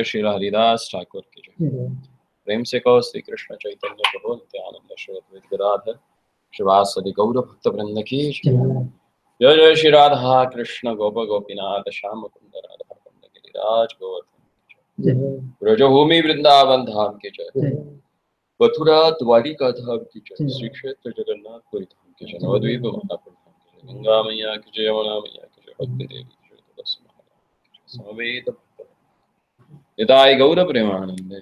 श्री हरिदास ठाकुर की जय। प्रेम से कहो श्री कृष्ण चैतन्य प्रभु नित्यानंद श्री अद्वैत गदाधर श्रीवासदि गौर भक्त वृंद की जय। जय श्री राधा कृष्ण गोप गोपीनाथ श्याम कुंद राधा कुंद गिरिराज गोवर्धन ब्रजभूमि वृंदावन धाम की जय। मथुरा द्वारिका धाम की जय। श्री क्षेत्र जगन्नाथपुरी धाम की जय। नवद्वीप मातापुर धाम की जय। गंगा मैया की जय। यमुना मैया की जय। भक्ति देवी की जय। तुलसी महाराज की जय। समवेत भक्त निताय गौर प्रेमानंदे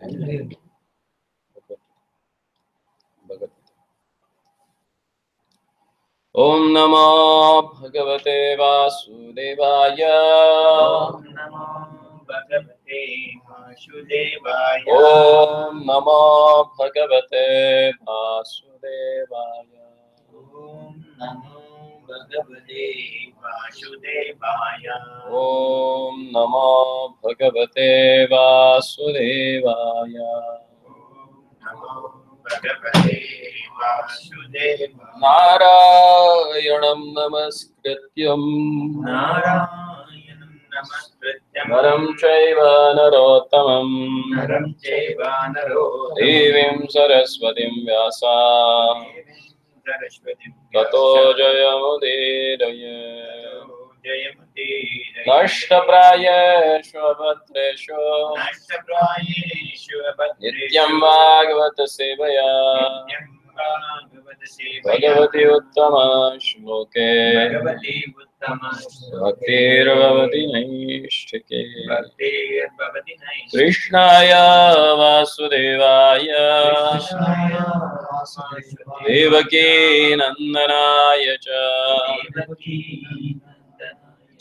भगत। ओम नमो भगवते वासुदेवाय। ओम नमो भगवते वासुदेवाय। ओम नमो भगवते वासुदेवाय। ओम नमो भगवते वासुदेवाय। ओम नमो भगवते वासुदेवाय। नमो भगवते वासुदेवाय। नारायणं नमस्कृत्यं नारायणं नमस्कृत्यं नरं चैव नरोत्तमं नरं चैव नरोत्तमं देवीं सरस्वतीं व्यासा सरस्वतीं ततो जयमुदीरये। जयमुदीरये। नष्टप्रायेषु अभद्रेषु नष्टप्रायेषु अभद्रेषु नित्यं भागवत सेवया नित्यं भागवत सेवया भगवति उत्तम श्लोके भगवति उत्तम भक्तिर्भवति नैष्ठिके। भक्तिर्भवति नैष्ठिके। कृष्णाय वासुदेवाय कृष्णाय वासुदेवाय देवकी नन्दनाय च देवकी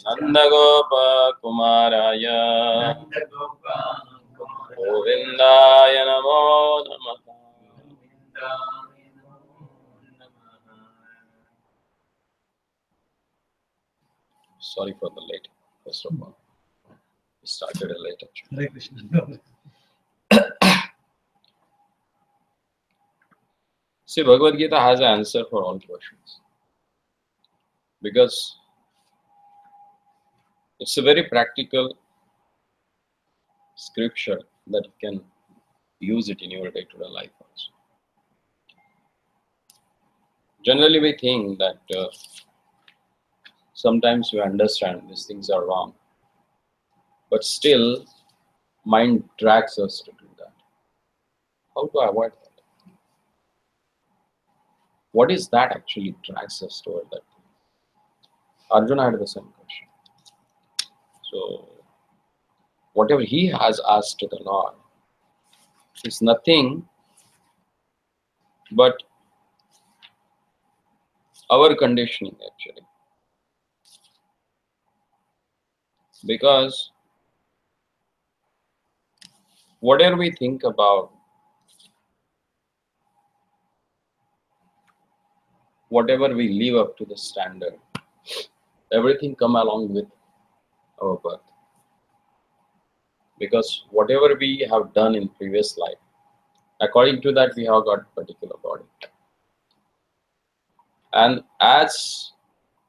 नन्दगोपकुमाराय नन्दगोपाकुमाराय गोविन्दाय नमो नमः। गोविन्दाय नमो नमः। Sorry for the late, first of all. We started a late actually. Hare Krishna. See, Bhagavad Gita has an answer for all questions because it's a very practical scripture that you can use it in your day-to-day life also. Generally, we think that sometimes we understand these things are wrong, but still, mind drags us to do that. How to avoid that? What is that actually drags us toward that? Arjuna had the same question. So, whatever he has asked to the Lord is nothing but our conditioning actually. Because whatever we think about, whatever we live up to the standard, everything come along with our birth. Because whatever we have done in previous life, according to that we have got particular body. And as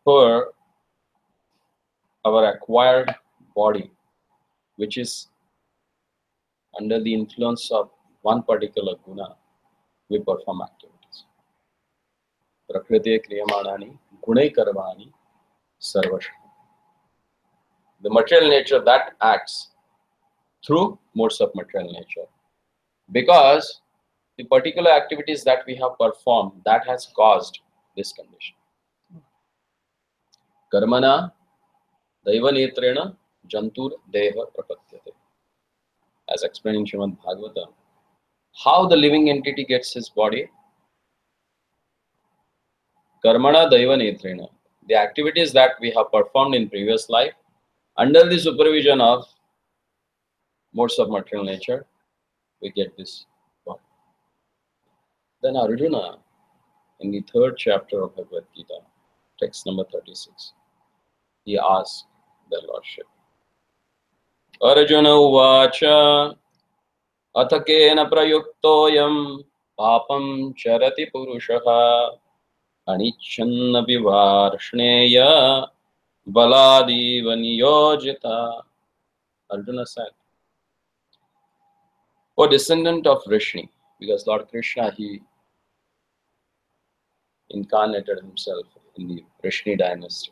per our acquired body, which is under the influence of one particular guna, we perform activities. Prakriti kriyamanani gunai karvani sarvasha. The material nature that acts through modes of material nature. Because the particular activities that we have performed, that has caused this condition. Karmana daiva netrena jantur deha prapatyate. As explained in Srimad Bhagavatam, how the living entity gets his body? Karmana daiva netrena. The activities that we have performed in previous life, under the supervision of modes of material nature, we get this body. Then Arjuna, in the 3rd chapter of Bhagavad Gita, text number 36, he asked the Lordship. Arjuna uvacha athakena prayuktoyam papam charati purushaha anichannapi varshneya baladiva niyojita. Arjuna said, or descendant of Vrishni, because Lord Krishna, he incarnated himself in the Vrishni dynasty.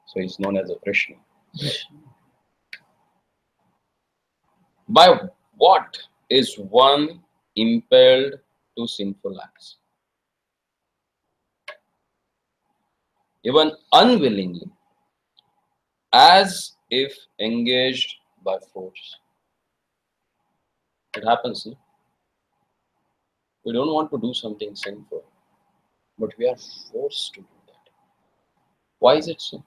So he's known as a Vrishni. By what is one impelled to sinful acts? Even unwillingly, as if engaged by force. It happens, no? We don't want to do something sinful, but we are forced to do that. Why is it so?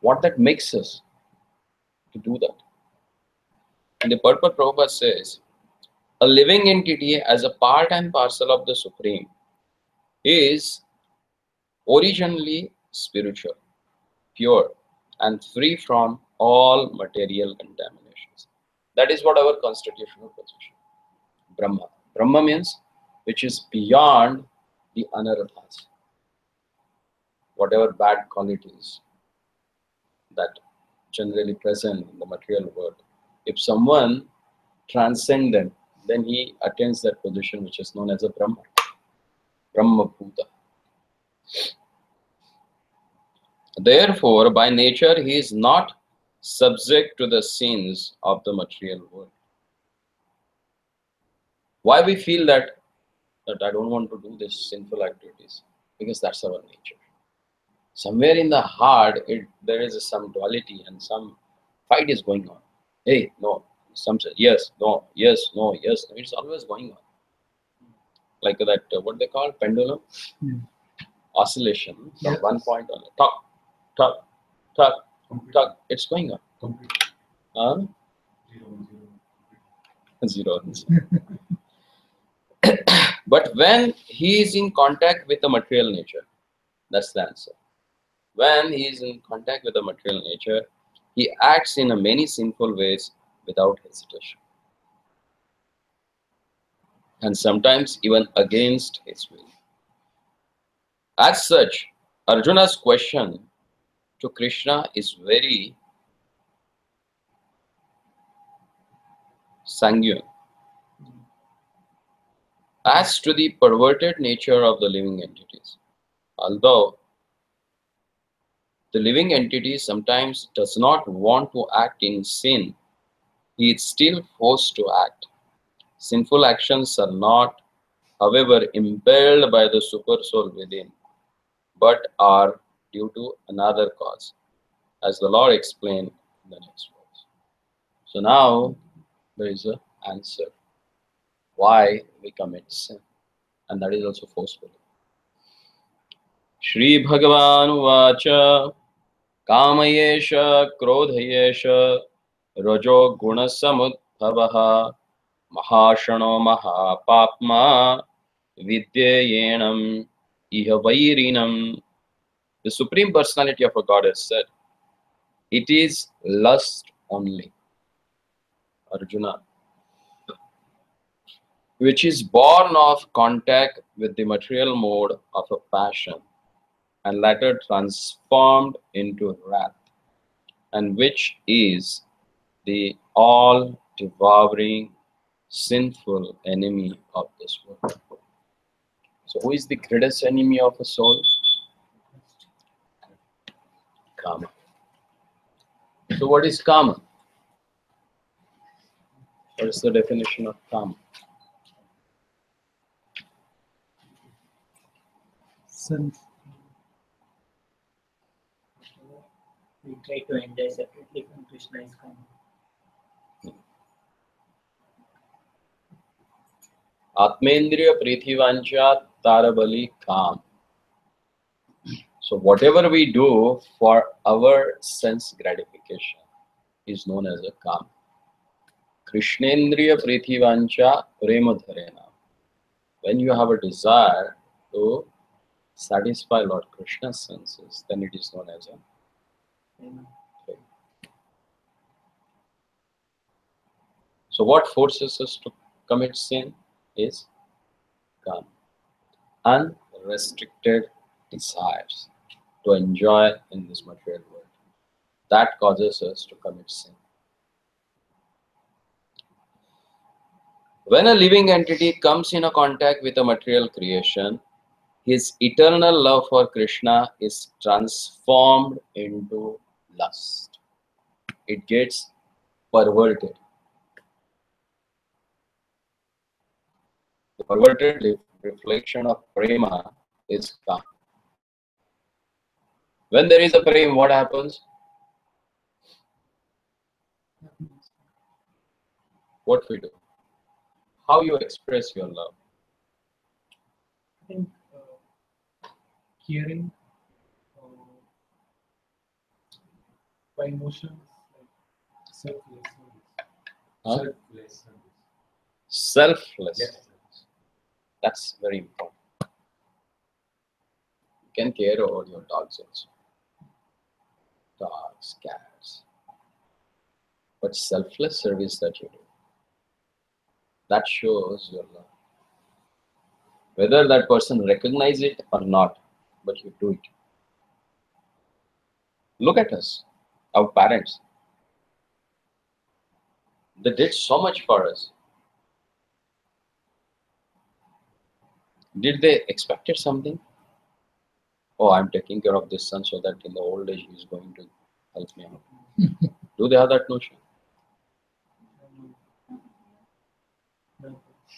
What that makes us to do that? And the purport Prabhupada says, a living entity as a part and parcel of the Supreme is originally spiritual, pure, and free from all material contaminations. That is what our constitutional position. Brahma. Brahma means which is beyond the anarthas, whatever bad qualities that generally present in the material world. If someone transcends them, then he attains that position which is known as a Brahma, Brahma Bhuta. Therefore, by nature, he is not subject to the sins of the material world. Why we feel that I don't want to do this sinful activities? Because that's our nature. Somewhere in the heart, there is some duality and some fight is going on. Hey, no. Some say yes, no, yes, no, yes. No. It's always going on. Like that, what they call pendulum? Oscillation from one point on. Tug, tug, tug, tug. It's going on. Zero. But when he is in contact with the material nature, that's the answer. When he is in contact with the material nature, he acts in many sinful ways without hesitation. And sometimes even against his will. As such, Arjuna's question to Krishna is very sanguine. As to the perverted nature of the living entities, although the living entity sometimes does not want to act in sin, he is still forced to act. Sinful actions are not, however, impelled by the super soul within, but are due to another cause, as the Lord explained in the next verse. So now there is an answer why we commit sin, and that is also forceful. Shri Bhagavan Vacha Kamayesha Krodhayesha Rajo Guna Samudbhavaha Mahashano Mahapapma Vidyayenam Ihavairinam. The Supreme Personality of a Goddess said, it is lust only, Arjuna, which is born of contact with the material mode of a passion and later transformed into wrath, and which is the all-devouring, sinful enemy of this world. So who is the greatest enemy of a soul? Kama. So what is Kama? What is the definition of Kama? Sense. We try to enjoy separately from Krishna is Kama. Atmendriya Prithivancha Tarabali Kam. So whatever we do for our sense gratification is known as a Kam. Krishnendriya Prithivancha Premadharena. When you have a desire to satisfy Lord Krishna's senses, then it is known as a Prema. So what forces us to commit sin is Kama. Unrestricted desires to enjoy in this material world. That causes us to commit sin. When a living entity comes in a contact with a material creation, his eternal love for Krishna is transformed into lust. It gets perverted. The perverted reflection of prema is kama. When there is a prema, what happens? What we do? How you express your love? I think caring by emotions, like selfless service. Huh? Selfless service. Selfless. Yes. That's very important. You can care about your dogs also. Dogs, cats. But selfless service that you do, that shows your love. Whether that person recognizes it or not, but you do it. Look at us, our parents. They did so much for us. Did they expected something? Oh, I'm taking care of this son so that in the old age he is going to help me out. Do they have that notion?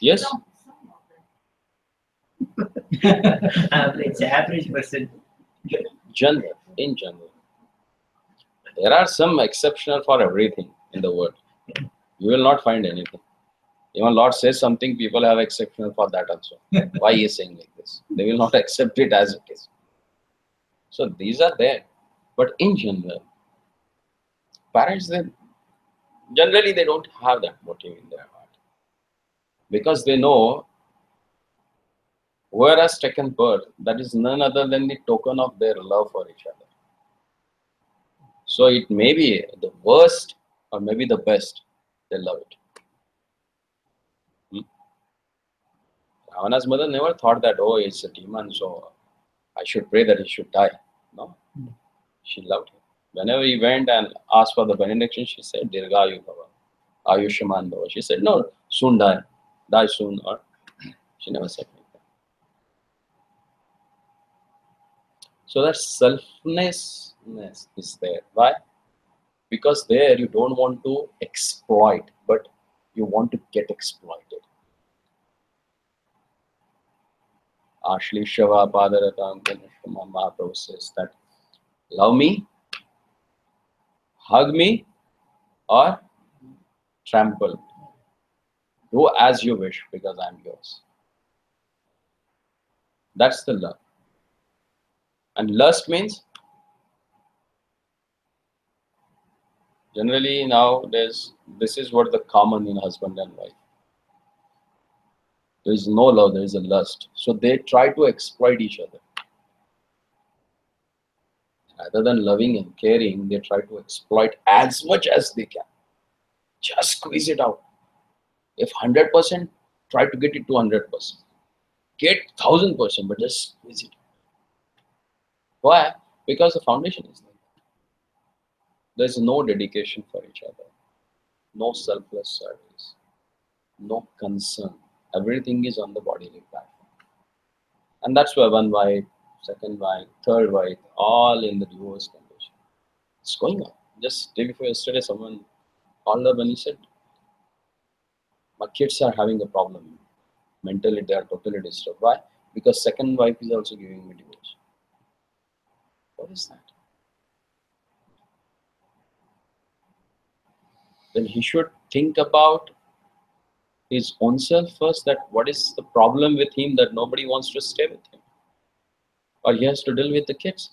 Yes? average person. In general. There are some exceptional for everything in the world. You will not find anything. Even Lord says something, people have exceptional for that also. Why he is saying like this? They will not accept it as it is. So these are there. But in general, parents, generally they don't have that motive in their heart. Because they know whoever has taken birth, that is none other than the token of their love for each other. So it may be the worst or maybe the best, they love it. Ravana's mother never thought that, oh, it's a demon, so I should pray that he should die. No. She loved him. Whenever he went and asked for the benediction, she said, Dirgayu Bhava, Ayushman Bhava. She said, no, soon die. Die soon. Or she never said like that. So that selflessness is there. Why? Because there you don't want to exploit, but you want to get exploited. Ashli Shava Padaratam Mahaprabhu says that love me, hug me, or trample. Do as you wish because I am yours. That's the love. And lust means, generally nowadays, this is what the common in husband and wife. There is no love, there is a lust. So they try to exploit each other. Rather than loving and caring, they try to exploit as much as they can. Just squeeze it out. If 100%, try to get it to 100%. Get 1000%, but just squeeze it. Why? Because the foundation is there. There's no dedication for each other. No selfless service. No concern. Everything is on the bodily platform. And that's why one wife, second wife, third wife, all in the divorce condition. It's going on. Just day before yesterday, someone called up and he said, my kids are having a problem. Mentally, they are totally disturbed. Why? Because second wife is also giving me divorce. What is that? Then he should think about his own self first, that what is the problem with him that nobody wants to stay with him. Or he has to deal with the kids.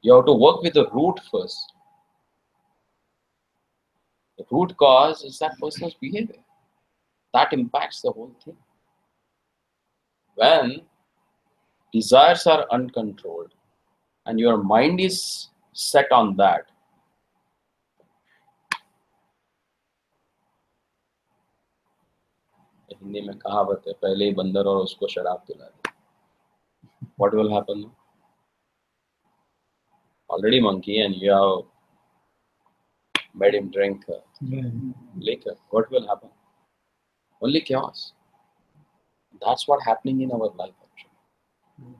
You have to work with the root first. The root cause is that person's behavior. That impacts the whole thing. When desires are uncontrolled and your mind is set on that, Hindi में कहावत है, पहले ही बंदर और उसको शराब पिला दे. What will happen? Already monkey and you have made him drink liquor, what will happen? Only chaos. That's what's happening in our life actually.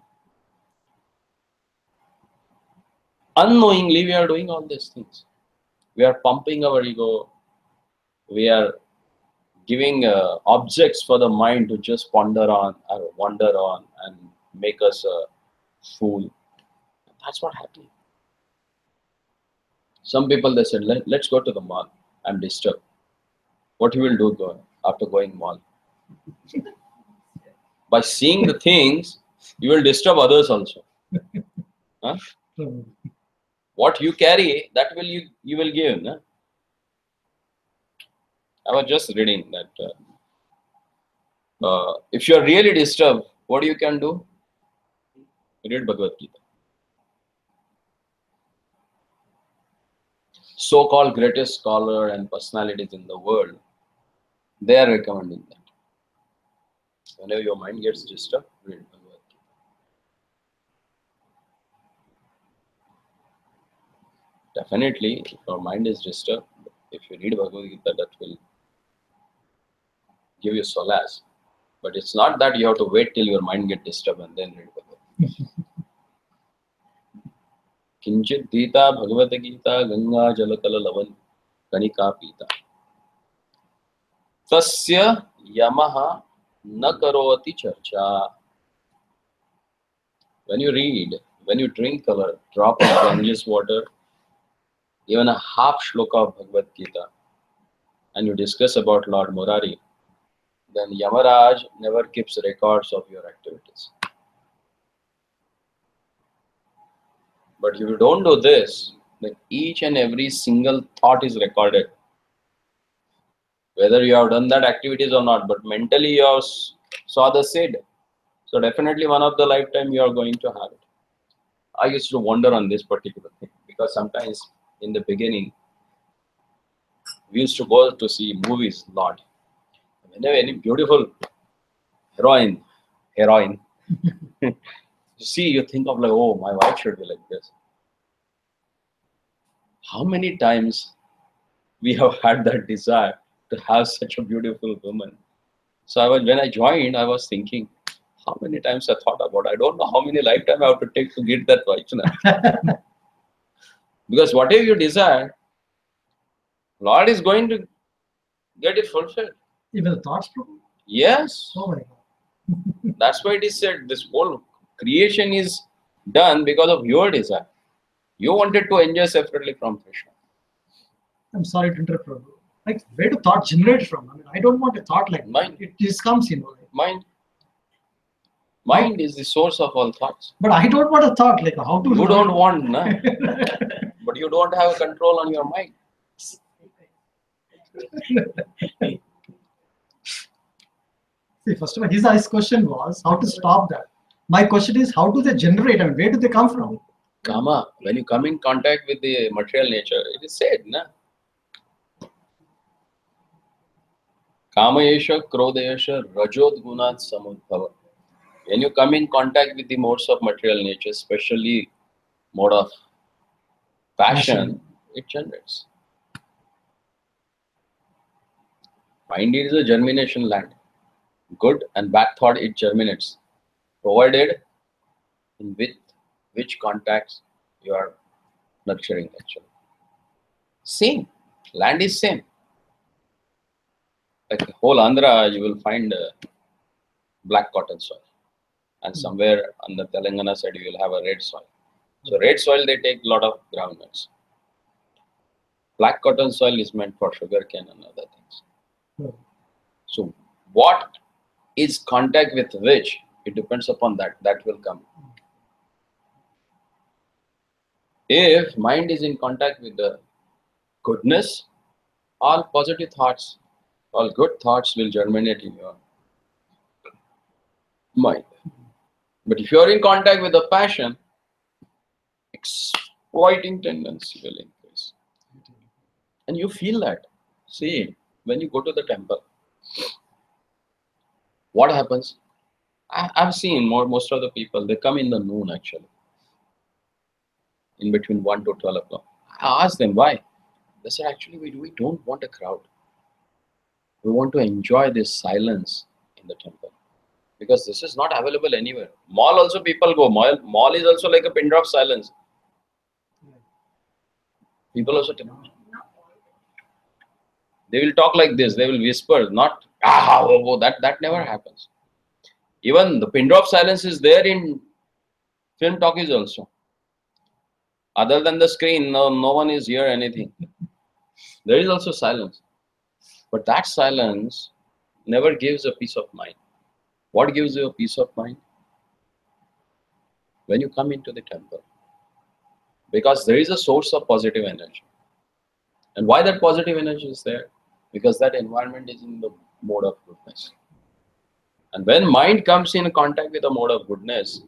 Unknowingly, we are doing all these things. We are pumping our ego. We are giving objects for the mind to just ponder on or wander on and make us a fool. That's what's happening. Some people, they said, let's go to the mall. I'm disturbed. What you will do after going mall? By seeing the things, you will disturb others also. Huh? What you carry, that will you will give. No? I was just reading that if you are really disturbed, what you can do? Read Bhagavad Gita. So-called greatest scholar and personalities in the world, they are recommending that. Whenever your mind gets disturbed, read Bhagavad Gita. Definitely, if your mind is disturbed, if you read Bhagavad Gita, that will give you solace. But it's not that you have to wait till your mind gets disturbed and then read Bhagavad Gita. Kinchit Dita Bhagavad Gita Ganga Jalakala Lavan Kanika Pita Tasya Yamaha Na Karoti Charcha. When you read, when you drink a drop of Ganges water, even a half shloka of Bhagavad Gita, and you discuss about Lord Murari, then Yamaraj never keeps records of your activities. But if you don't do this, then each and every single thought is recorded. Whether you have done that activities or not, but mentally you have saw the seed. So definitely one of the lifetime you are going to have it. I used to wonder on this particular thing because sometimes in the beginning, we used to go to see movies a lot. Whenever any beautiful heroine, you see, you think of like, oh, my wife should be like this. How many times we have had that desire to have such a beautiful woman? So when I joined, I was thinking, how many times I thought about it. I don't know how many lifetimes I have to take to get that wife. Because whatever you desire, Lord is going to get it fulfilled. Even the thoughts, Prabhu? Yes. Oh my God. That's why it is said this whole creation is done because of your desire. You wanted to enjoy separately from Krishna. I'm sorry to interrupt, Prabhu. Like, where do thought generate from? I mean, I don't want a thought like Mind. that. It just comes, Like, Mind. Mind is the source of all thoughts. but I don't want a thought. Like, how to... You don't want, na? But you don't have control on your mind. See, first of all, his question was how to stop that. My question is, how do they generate? I mean, where do they come from? Kama, when you come in contact with the material nature, it is said, na? Kama yesha, krodha yesha, rajod gunat samudbhava. When you come in contact with the modes of material nature, especially mode of passion, it generates. Mind is a germination land. Good and bad thought, it germinates. Provided in with which contacts you are nurturing actually. Same. Land is same. Like the whole Andhra, you will find black cotton soil. And somewhere on the Telangana side, you will have a red soil. So red soil, they take a lot of groundnuts. Black cotton soil is meant for sugarcane and other things. So what is contact with which, it depends upon that. That will come. If mind is in contact with the goodness, all positive thoughts, all good thoughts will germinate in your mind. But if you are in contact with the passion, exploiting tendency will increase. And you feel that. See, when you go to the temple, what happens? I've seen most of the people, they come in the noon actually. In between 1 to 12 o'clock. I ask them why. They said, actually, we don't want a crowd. We want to enjoy this silence in the temple. Because this is not available anywhere. Mall also people go. Mall is also like a pin drop silence. People also they will talk like this. They will whisper, not that never happens. Even the pin drop silence is there in film talkies also. Other than the screen, no one is hear anything. There is also silence. But that silence never gives a peace of mind. What gives you a peace of mind? When you come into the temple. Because there is a source of positive energy. And why that positive energy is there? Because that environment is in the mode of goodness. And when mind comes in contact with a mode of goodness,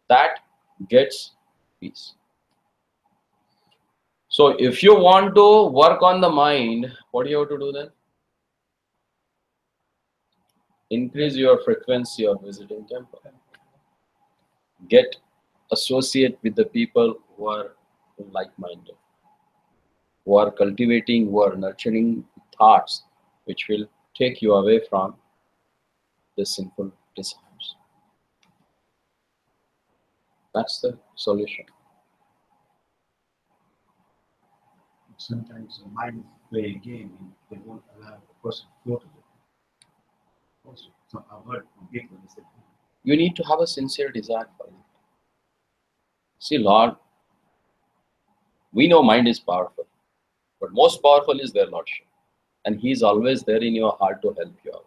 that gets peace. So if you want to work on the mind, what do you have to do then? Increase your frequency of visiting temple. Get associate with the people who are like-minded, who are cultivating, who are nurturing thoughts which will take you away from the sinful desires. That's the solution. Sometimes the mind play a game and they won't allow the person to go to it. Also, so I've heard from people who said, You need to have a sincere desire for it. See, Lord, we know mind is powerful, but most powerful is their Lordship. And He is always there in your heart to help you out.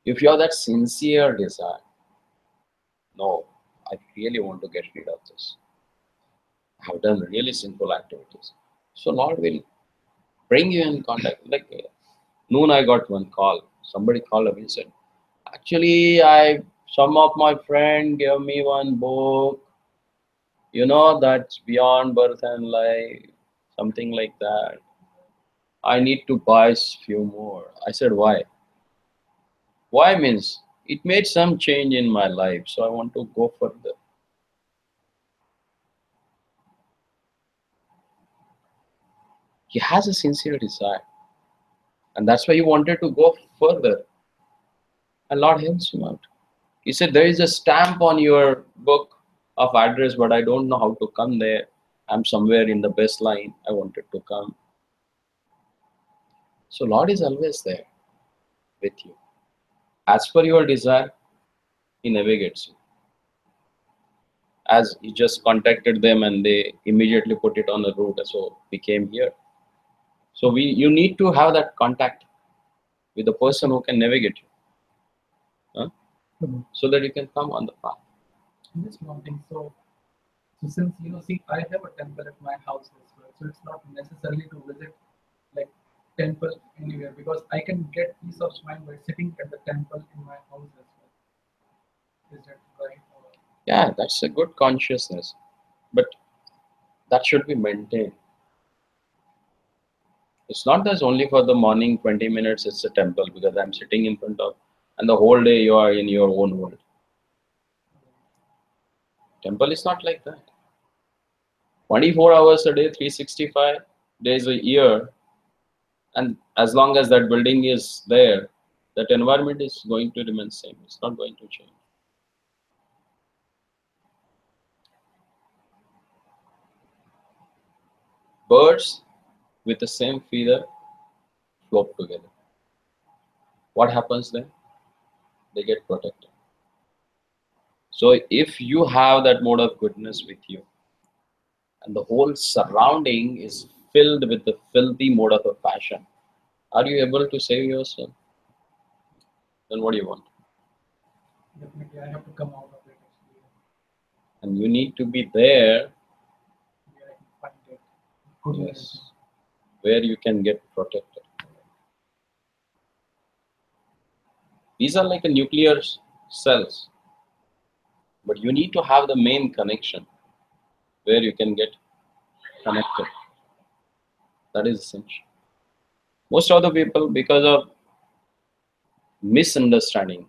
If you have that sincere desire, no, I really want to get rid of this. I have done really sinful activities. So Lord will bring you in contact. Like noon I got one call. Somebody called me and said, actually, some of my friend gave me one book, that's Beyond Birth and Life, something like that. I need to buy few more. I said, why? Why means it made some change in my life, so I want to go further. He has a sincere desire. And that's why he wanted to go further. And Lord helps him out. He said, there is a stamp on your book of address, but I don't know how to come there. I'm somewhere in the best line. I wanted to come. So Lord is always there with you. As per your desire, He navigates you. As He just contacted them and they immediately put it on the route, so we came here. So you need to have that contact with the person who can navigate you, so that you can come on the path. Just one thing. So since see, I have a temple at my house as well, so it's not necessarily to visit like temple anywhere, because I can get peace of mind by sitting at the temple in my house as well. Is that right? Yeah, that's a good consciousness, but that should be maintained. It's not that only for the morning 20 minutes it's a temple because I'm sitting in front of, and the whole day you are in your own world. Temple is not like that. 24 hours a day, 365 days a year, and as long as that building is there, that environment is going to remain same. It's not going to change. Birds with the same feather flock together. What happens then? They get protected. So if you have that mode of goodness with you, and the whole surrounding is filled with the filthy mode of a passion, are you able to save yourself? Then what do you want? Definitely, I have to come out of it. Actually. And you need to be there, Where I can find it. Goodness. where you can get protected. These are like a nuclear cells, but you need to have the main connection where you can get connected. That is essential. Most of the people, because of misunderstanding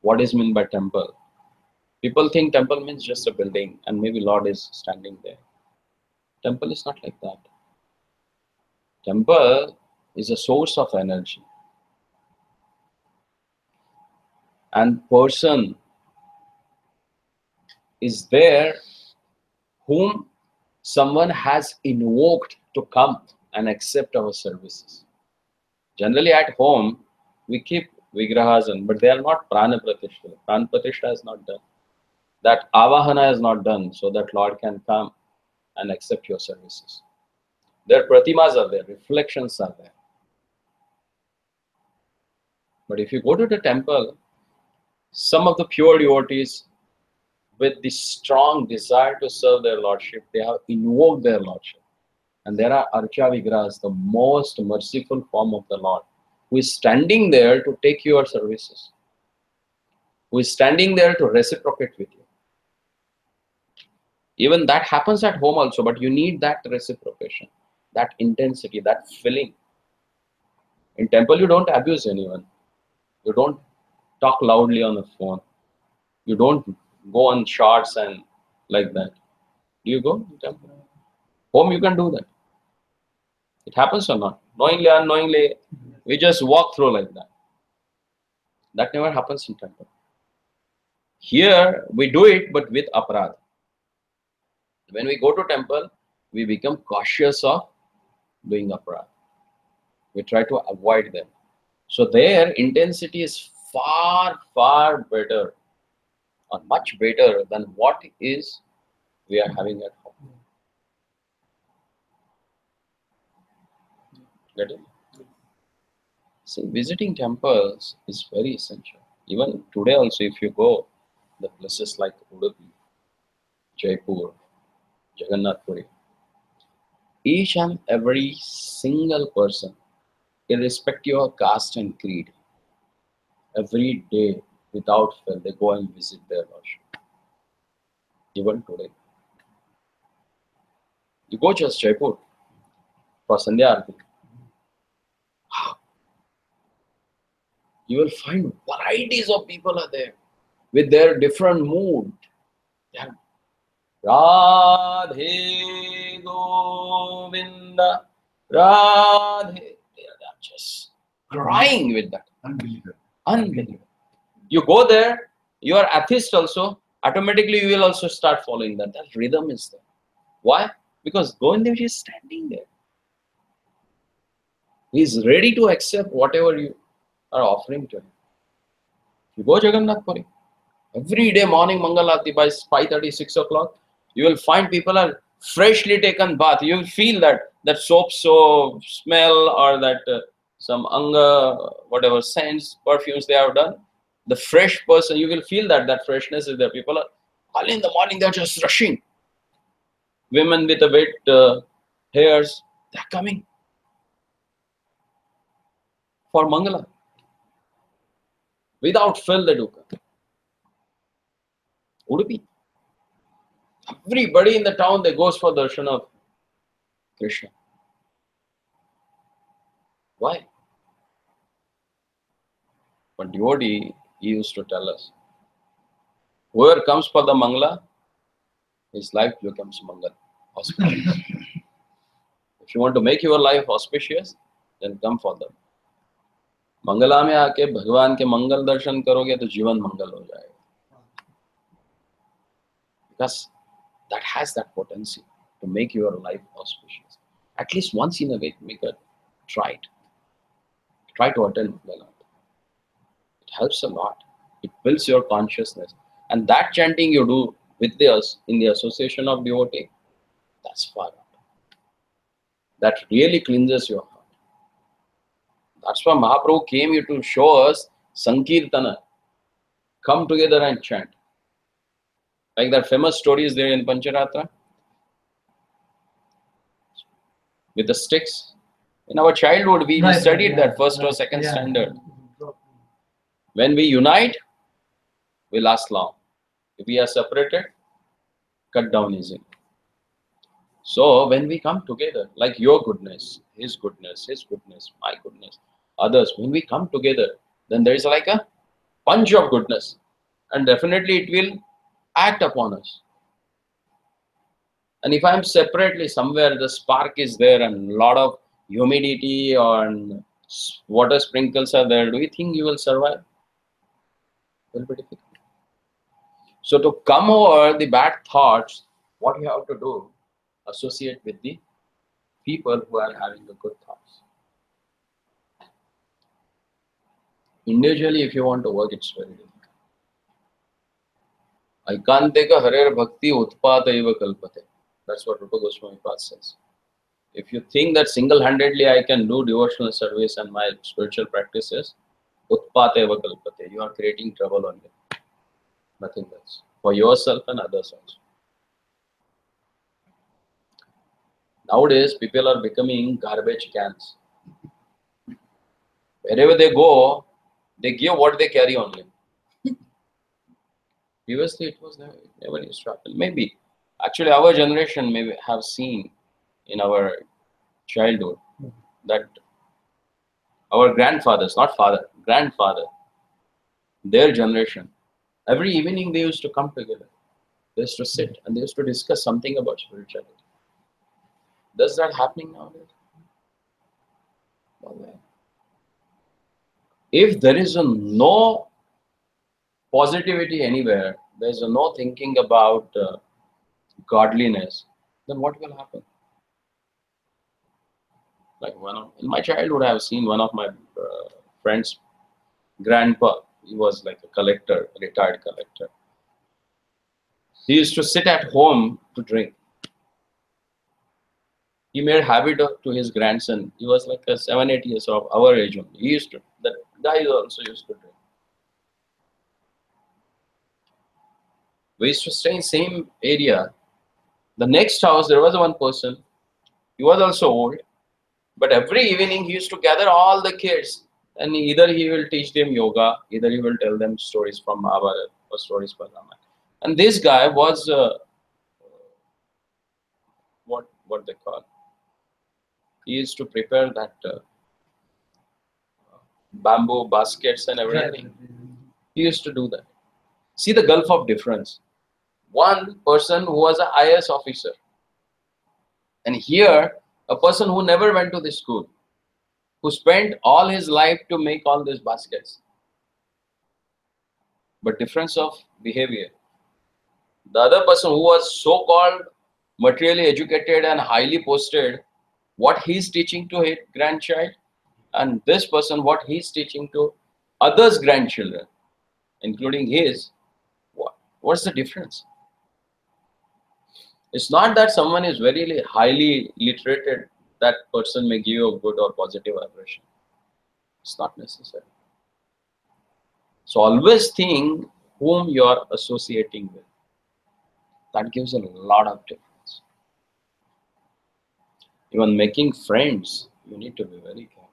what is meant by temple, people think temple means just a building and maybe Lord is standing there. Temple is not like that. Temple is a source of energy. And person is there whom someone has invoked to come and accept our services. Generally at home, we keep vigrahas, but they are not prana pratishta. Prana pratishta is not done. That avahana is not done so that Lord can come and accept your services. Their pratimas are there, reflections are there. But if you go to the temple, some of the pure devotees with the strong desire to serve their Lordship, they have invoked their Lordship. And there are Archa Vigrahas, the most merciful form of the Lord, who is standing there to take your services, who is standing there to reciprocate with you. Even that happens at home also, but you need that reciprocation, that intensity, that feeling. In temple, you don't abuse anyone. You don't talk loudly on the phone. You don't go on shorts and like that. Do you go in temple? Home, you can do that. It happens or not? Knowingly, unknowingly, we just walk through like that. That never happens in temple. Here, we do it, but with aparadha. When we go to temple, we become cautious of doing aparadha. We try to avoid them. So their intensity is far, far better, or much better than what is we are having at home. Get it? See, visiting temples is very essential. Even today also, if you go, the places like Udupi, Jaipur, Jagannath Puri, each and every single person, irrespective of caste and creed, every day, without fail, they go and visit their Lordship. Even today. You go just Jaipur for Sandhya Aarti. You will find varieties of people are there with their different mood. They are Radhe Govinda, Radhe. They are just crying with that. Unbelievable. Unbelievable. You go there, you are atheist also, automatically you will also start following that. That rhythm is there. Why? Because Govinda is standing there. He is ready to accept whatever you are offering to him. You go Jagannath Puri, every day morning Mangal Aarti by 5:30, 6 o'clock, you will find people are freshly taken bath. You will feel that soap smell or that some anga, whatever scents, perfumes they have done. The fresh person, you will feel that freshness is there. People are early in the morning, they are just rushing. Women with the wet hairs, they are coming for Mangala. Without fail, they do come. Udupi. Everybody in the town, they goes for darshan of Krishna. Why? But devotee, he used to tell us, whoever comes for the Mangala, his life becomes Mangal, auspicious. If you want to make your life auspicious, then come for them. Mangla में आके भगवान के मंगल दर्शन करोगे तो जीवन मंगल हो जाएगा. Because that has that potency to make your life auspicious. At least once in a week, make a try it. Try to attend Mangala. It helps a lot. It builds your consciousness. And that chanting you do with us in the association of devotee, that's far out. That really cleanses your heart. That's why Mahaprabhu came here to show us Sankirtana. Come together and chant. Like that famous story is there in Pancharatra. With the sticks. In our childhood, we studied that first or second standard. When we unite, we last long. If we are separated, cut down easily. So when we come together, like your goodness, his goodness, my goodness, others, when we come together, then there is like a punch of goodness. And definitely it will act upon us. And if I am separately somewhere, the spark is there and a lot of humidity or water sprinkles are there, do you think you will survive? It will be difficult. So to come over the bad thoughts, what you have to do, associate with the people who are having the good thoughts. Individually, if you want to work, it's very difficult. Aikanteka harer bhakti utpataiva kalpate. That's what Rupa Goswami Pad says. If you think that single-handedly I can do devotional service and my spiritual practices, utpataiva kalpate, you are creating trouble only. Nothing else. For yourself and others also. Nowadays, people are becoming garbage cans. Wherever they go, they give what they carry only. Previously, it was never used to happen. Maybe, actually, our generation may have seen in our childhood that our grandfathers, not father, grandfather, their generation, every evening they used to come together. They used to sit and they used to discuss something about spirituality. Does that happening nowadays? If there is no positivity anywhere, there is no thinking about godliness, then what will happen? Like in my childhood, I have seen one of my friends' grandpa. He was like a collector, a retired collector. He used to sit at home to drink. He made habit to his grandson. He was like 7-8 years of our age only. He used to. That guy also used to drink. We used to stay in same area. The next house, there was one person. He was also old. But every evening, he used to gather all the kids. And either he will teach them yoga, either he will tell them stories from Mahabharata or stories from Ramayana. And this guy was, what they call, he used to prepare that bamboo baskets and everything. He used to do that. See the gulf of difference. One person who was an IS officer. And here, a person who never went to the school, who spent all his life to make all these baskets. But difference of behavior. The other person who was so-called materially educated and highly posted, what he's teaching to his grandchild, and this person, what he's teaching to others' grandchildren, including his, what's the difference? It's not that someone is very highly literated, that person may give you a good or positive vibration. It's not necessary. So always think whom you are associating with. That gives a lot of difference. Even making friends, you need to be very careful.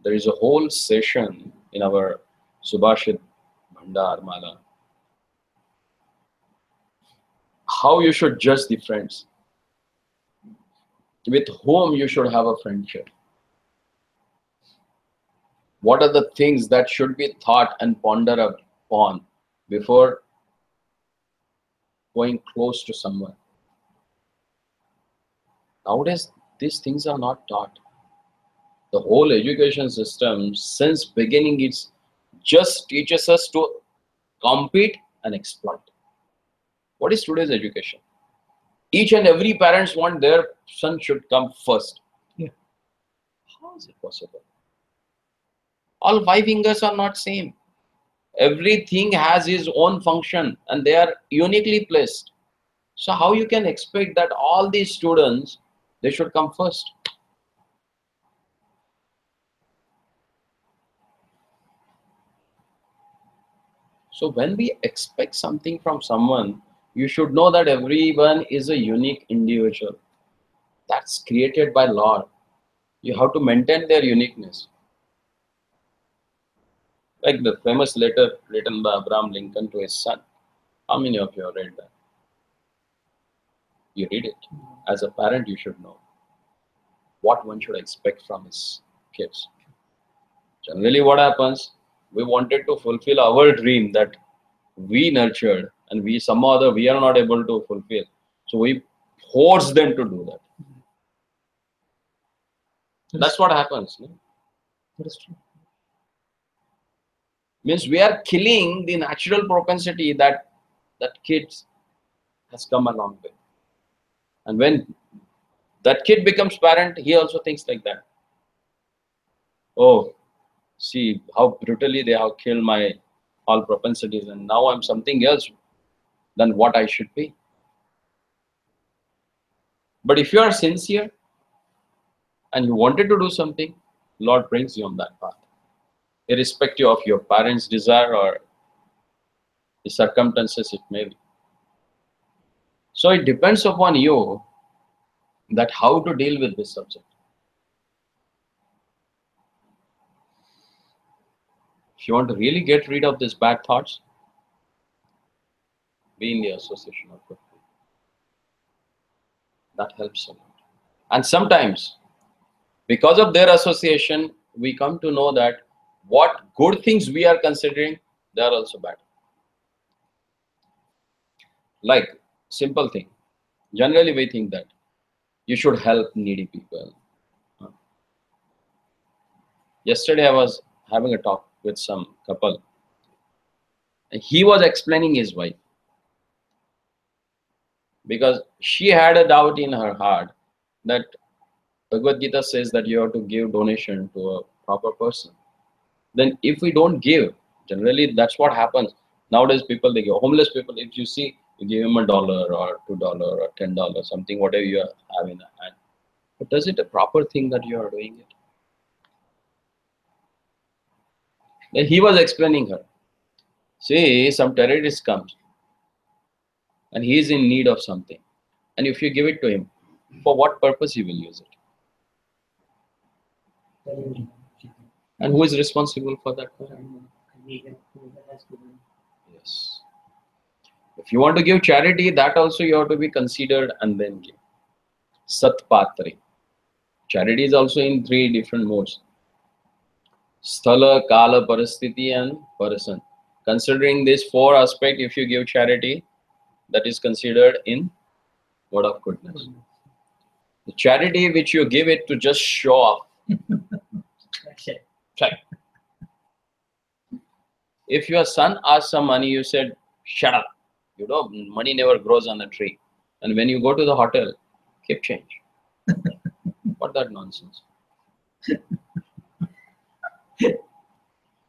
There is a whole session in our Subhashit Bhandar Mala. How you should judge the friends. With whom you should have a friendship. What are the things that should be thought and pondered upon before going close to someone? Nowadays, these things are not taught. The whole education system, since beginning, it just teaches us to compete and exploit. What is today's education? Each and every parents want their son should come first. Yeah. How is it possible? All 5 fingers are not same. Everything has its own function and they are uniquely placed. So how you can expect that all these students, they should come first? So when we expect something from someone, you should know that everyone is a unique individual. That's created by Lord. You have to maintain their uniqueness. Like the famous letter written by Abraham Lincoln to his son. How many of you have read that? You read it. As a parent, you should know what one should expect from his kids. Generally, what happens? We wanted to fulfill our dream that we nurtured, and we somehow or other we are not able to fulfill. So we force them to do that. That's what happens. No? That is true. Means we are killing the natural propensity that kids has come along with. And when that kid becomes parent, he also thinks like that. Oh, see how brutally they have killed my all propensities, and now I'm something else than what I should be. But if you are sincere and you wanted to do something, Lord brings you on that path, irrespective of your parents' desire or the circumstances it may be. So it depends upon you that how to deal with this subject. If you want to really get rid of these bad thoughts, be in the association of good people. That helps a lot. And sometimes, because of their association, we come to know that what good things we are considering, they are also bad. Like, simple thing. Generally, we think that you should help needy people. Yesterday, I was having a talk with some couple. And he was explaining his wife. Because she had a doubt in her heart that Bhagavad Gita says that you have to give donation to a proper person. Then if we don't give, generally that's what happens. Nowadays people, they give homeless people, if you see, you give him $1 or $2 or $10, something, whatever you have in hand. But is it a proper thing that you are doing it? Then he was explaining her. See, some terrorist comes and he is in need of something. And if you give it to him, for what purpose he will use it? And who is responsible for that? Yes. If you want to give charity, that also you have to be considered and then give. Satpatri. Charity is also in 3 different modes. Sthala, Kala, Parasthiti and Person. Considering these 4 aspects, if you give charity, that is considered in word of goodness. The charity which you give it to just show off. Check. If your son asks some money, you said, shut up. You know, money never grows on a tree. And when you go to the hotel, keep change. What that nonsense?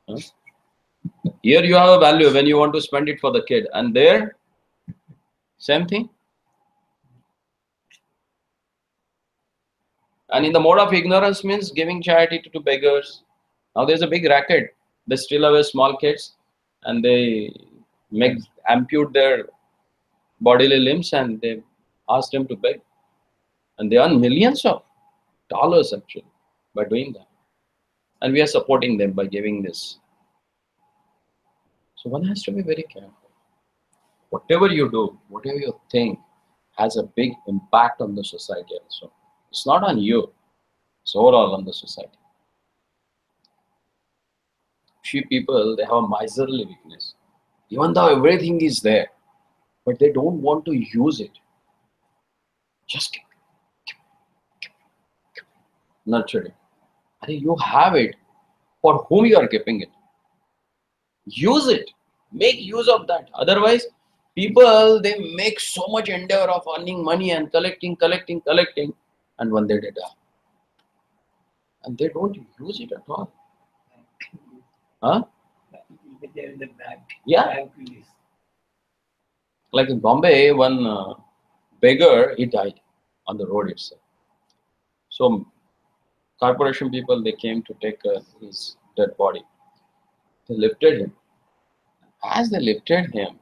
Huh? Here you have a value when you want to spend it for the kid. And there, same thing. And in the mode of ignorance means giving charity to beggars. Now there's a big racket. They steal away small kids and they ampute their bodily limbs and they ask them to beg. And they earn millions of dollars actually by doing that. And we are supporting them by giving this. So one has to be very careful. Whatever you do, whatever you think has a big impact on the society also. It's not on you, it's overall on the society. Few people, they have a miserly weakness. Even though everything is there, but they don't want to use it. Just nurture it. I think you have it. For whom you are keeping it? Use it. Make use of that. Otherwise, people, they make so much endeavor of earning money and collecting. And one day they die. And they don't use it at all. Huh? Yeah. Like in Bombay, one beggar, he died on the road itself. So corporation people, they came to take his dead body. They lifted him. As they lifted him,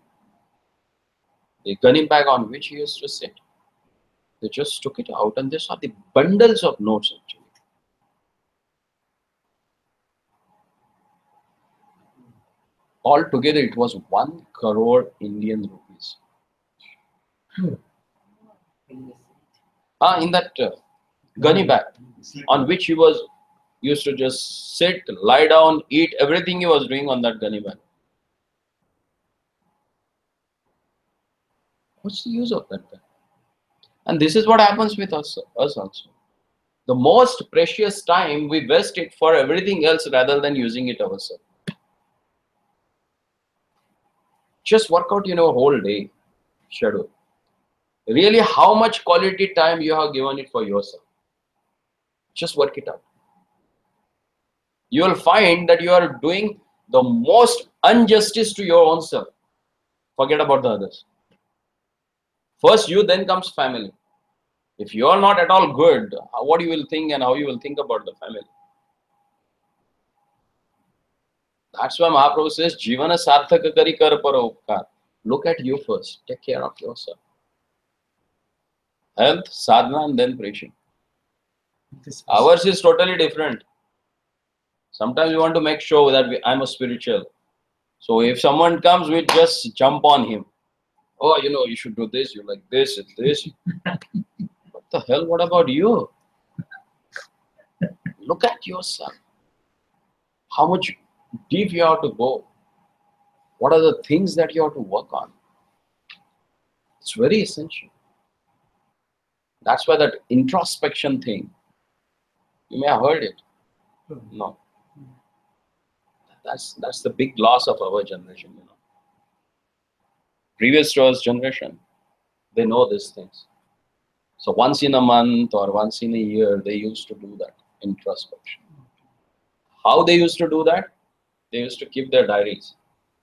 the gunny bag on which he used to sit, they just took it out and they saw the bundles of notes actually. Altogether, it was 1 crore Indian rupees. In that gunny bag on which he was used to just sit, lie down, eat, everything he was doing on that gunny bag. What's the use of that bag? And this is what happens with us also. The most precious time, we waste it for everything else rather than using it ourselves. Just work out, whole day schedule. Really, how much quality time you have given it for yourself. Just work it out. You will find that you are doing the most injustice to your own self. Forget about the others. First you, then comes family. If you are not at all good, what you will think and how you will think about the family. That's why Mahaprabhu says, Jivana sarthaka kari kar paropkar. Look at you first. Take care of yourself. Health, sadhana, and then preaching. Ours is totally different. Sometimes we want to make sure that I'm a spiritual. So if someone comes, we just jump on him. Oh, you should do this, you like this, and this. What the hell, what about you? Look at yourself. How much deep you have to go. What are the things that you have to work on? It's very essential. That's why that introspection thing, you may have heard it. No. That's the big loss of our generation, Previous to us generation, they know these things. So once in a month or once in a year, they used to do that introspection. How they used to do that? They used to keep their diaries.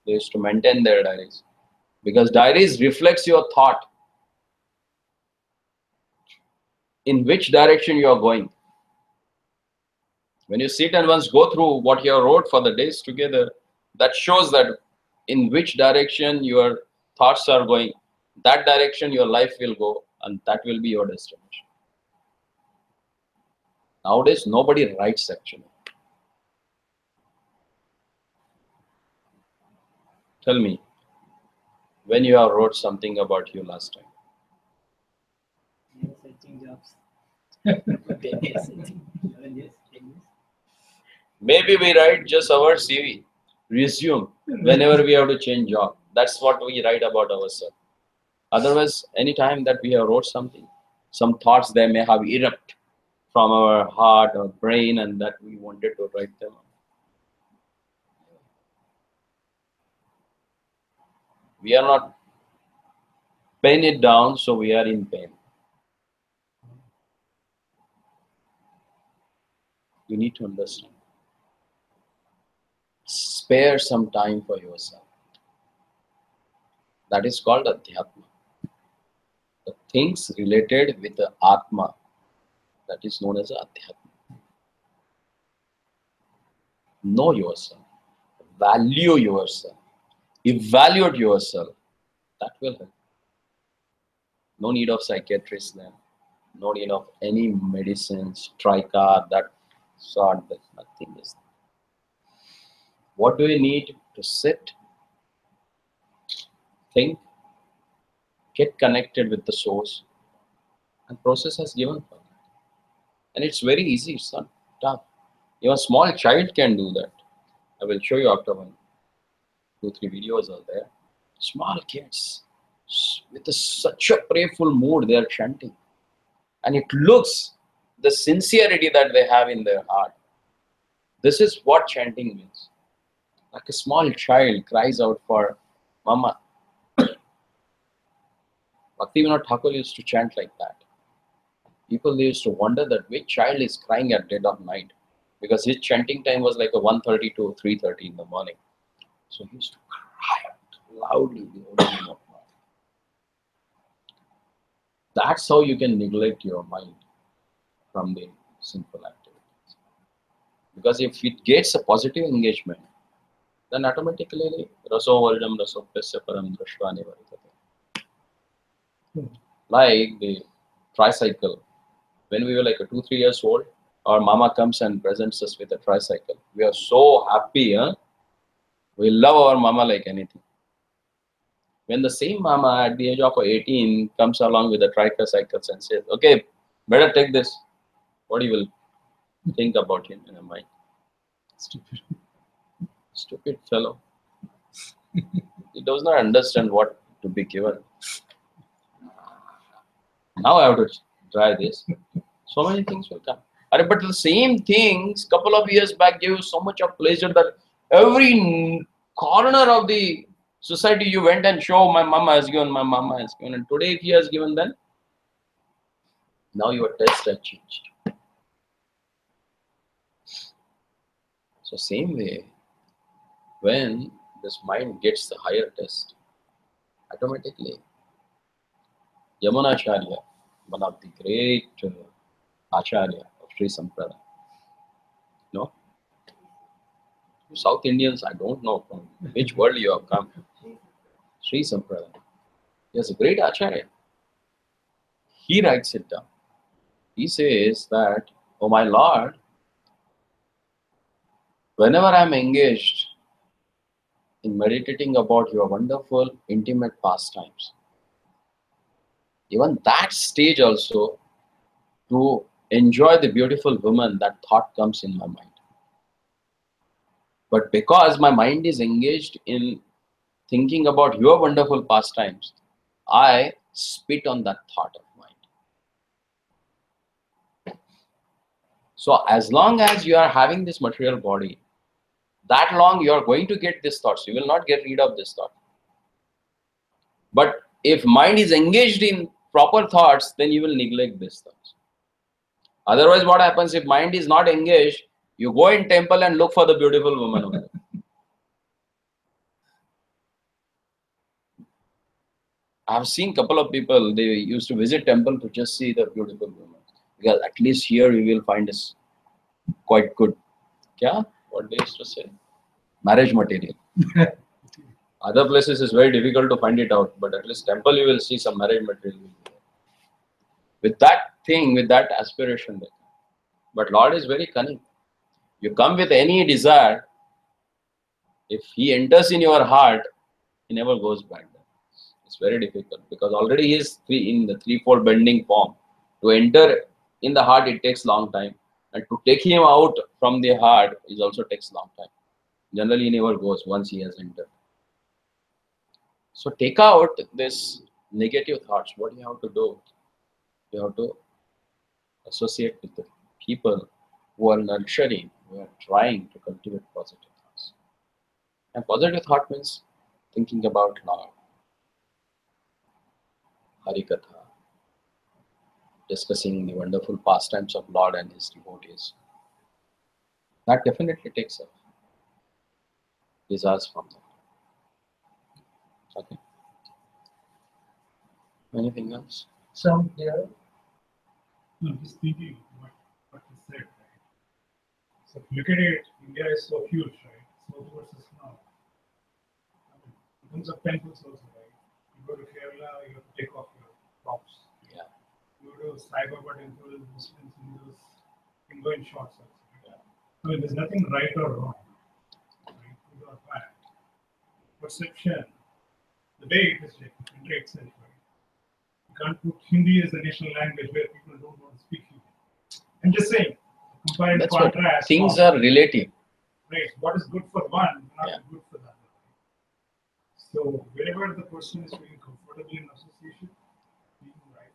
They used to maintain their diaries. Because diaries reflects your thought. In which direction you are going. When you sit and once go through what you have wrote for the days together, that shows that in which direction your thoughts are going, that direction your life will go, and that will be your destination. Nowadays, nobody writes actually. Tell me, when you have wrote something about you last time? Searching jobs. 10 years, 11 years, 10 years. Maybe we write just our CV, resume, whenever we have to change job. That's what we write about ourselves. Otherwise, any time that we have wrote something, some thoughts they may have erupt from our heart or brain, and that we wanted to write them. We are not pen it down, so we are in pain. You need to understand. Spare some time for yourself. That is called Adhyatma. The things related with the Atma, that is known as Adhyatma. Know yourself. Value yourself. Evaluate yourself. That will help. No need of psychiatrists then. No need of any medicines, trica, that sort. That nothing is there. What do you need to sit, think, get connected with the source, and process has given for that. And it's very easy, it's not tough. Even a small child can do that. I will show you after 2, 3 videos are there. Small kids, with such a prayerful mood, they are chanting. And it looks the sincerity that they have in their heart. This is what chanting means. Like a small child cries out for Mama. Bhaktivinoda Thakur used to chant like that. People used to wonder that which child is crying at dead of night, because his chanting time was like a 1:30 to 3:30 in the morning. So he used to cry out loudly. That's how you can neglect your mind from the sinful activities. Because if it gets a positive engagement, then automatically raso varjam rasopyasya param drashva nivartate. Like the tricycle. When we were like 2, 3 years old, our mama comes and presents us with a tricycle. We are so happy, huh? We love our mama like anything. When the same mama at the age of 18 comes along with the tricycles and says, okay, better take this. What do you will think about him in your mind? Stupid. Stupid fellow. He does not understand what to be given. Now I have to try this. So many things will come. But the same things couple of years back gave you so much of pleasure that every corner of the society you went and show, my mama has given, my mama has given. And today if he has given, then now your taste has changed. So same way, when this mind gets the higher taste, automatically Yamunacharya, one of the great Acharya of Sri Sampradaya, no? South Indians, I don't know from which world you have come. Sri Sampradaya. He is a great Acharya. He writes it down. He says that, oh my Lord, whenever I am engaged in meditating about your wonderful, intimate pastimes, even that stage also, to enjoy the beautiful woman, that thought comes in my mind. But because my mind is engaged in thinking about your wonderful pastimes, I spit on that thought of mine. So as long as you are having this material body, that long you are going to get these thoughts. You will not get rid of this thought. But if mind is engaged in proper thoughts, then you will neglect these thoughts. Otherwise, what happens if mind is not engaged? You go in temple and look for the beautiful woman only. I have seen couple of people, they used to visit temple to just see the beautiful woman. Because at least here you will find this quite good. Kya? What they used to say? Marriage material. Other places is very difficult to find it out, but at least temple you will see some marriage material. With that thing, with that aspiration there. But Lord is very cunning. You come with any desire, if he enters in your heart, he never goes back there. It's very difficult because already he is in the threefold bending form. To enter in the heart, it takes long time. And to take him out from the heart, it also takes long time. Generally, he never goes once he has entered. So take out this negative thoughts. What do you have to do? You have to associate with the people who are nurturing, who are trying to cultivate positive thoughts. And positive thought means thinking about Lord, Harikatha, discussing the wonderful pastimes of Lord and his devotees. That definitely takes up desires from them. Okay. Anything else? Some here. I'm just thinking what you said, right? So if you look at it, India is so huge, right? South versus north. I mean, in terms of temples also, right? You go to Kerala, you have to take off your props. Yeah. You go to Sai Baba temple, Muslims, Hindus, you can go in shorts also. Right? Yeah. I mean, there's nothing right or wrong. Right? Good or bad. Perception, the way it is different itself, right? You can't put Hindi as a national language where people don't want to speak Hindi. I'm just saying, compare and That's what contrast. things are relative. Right. What is good for one, not Yeah. good for the other. So wherever the person is feeling comfortable in association, being right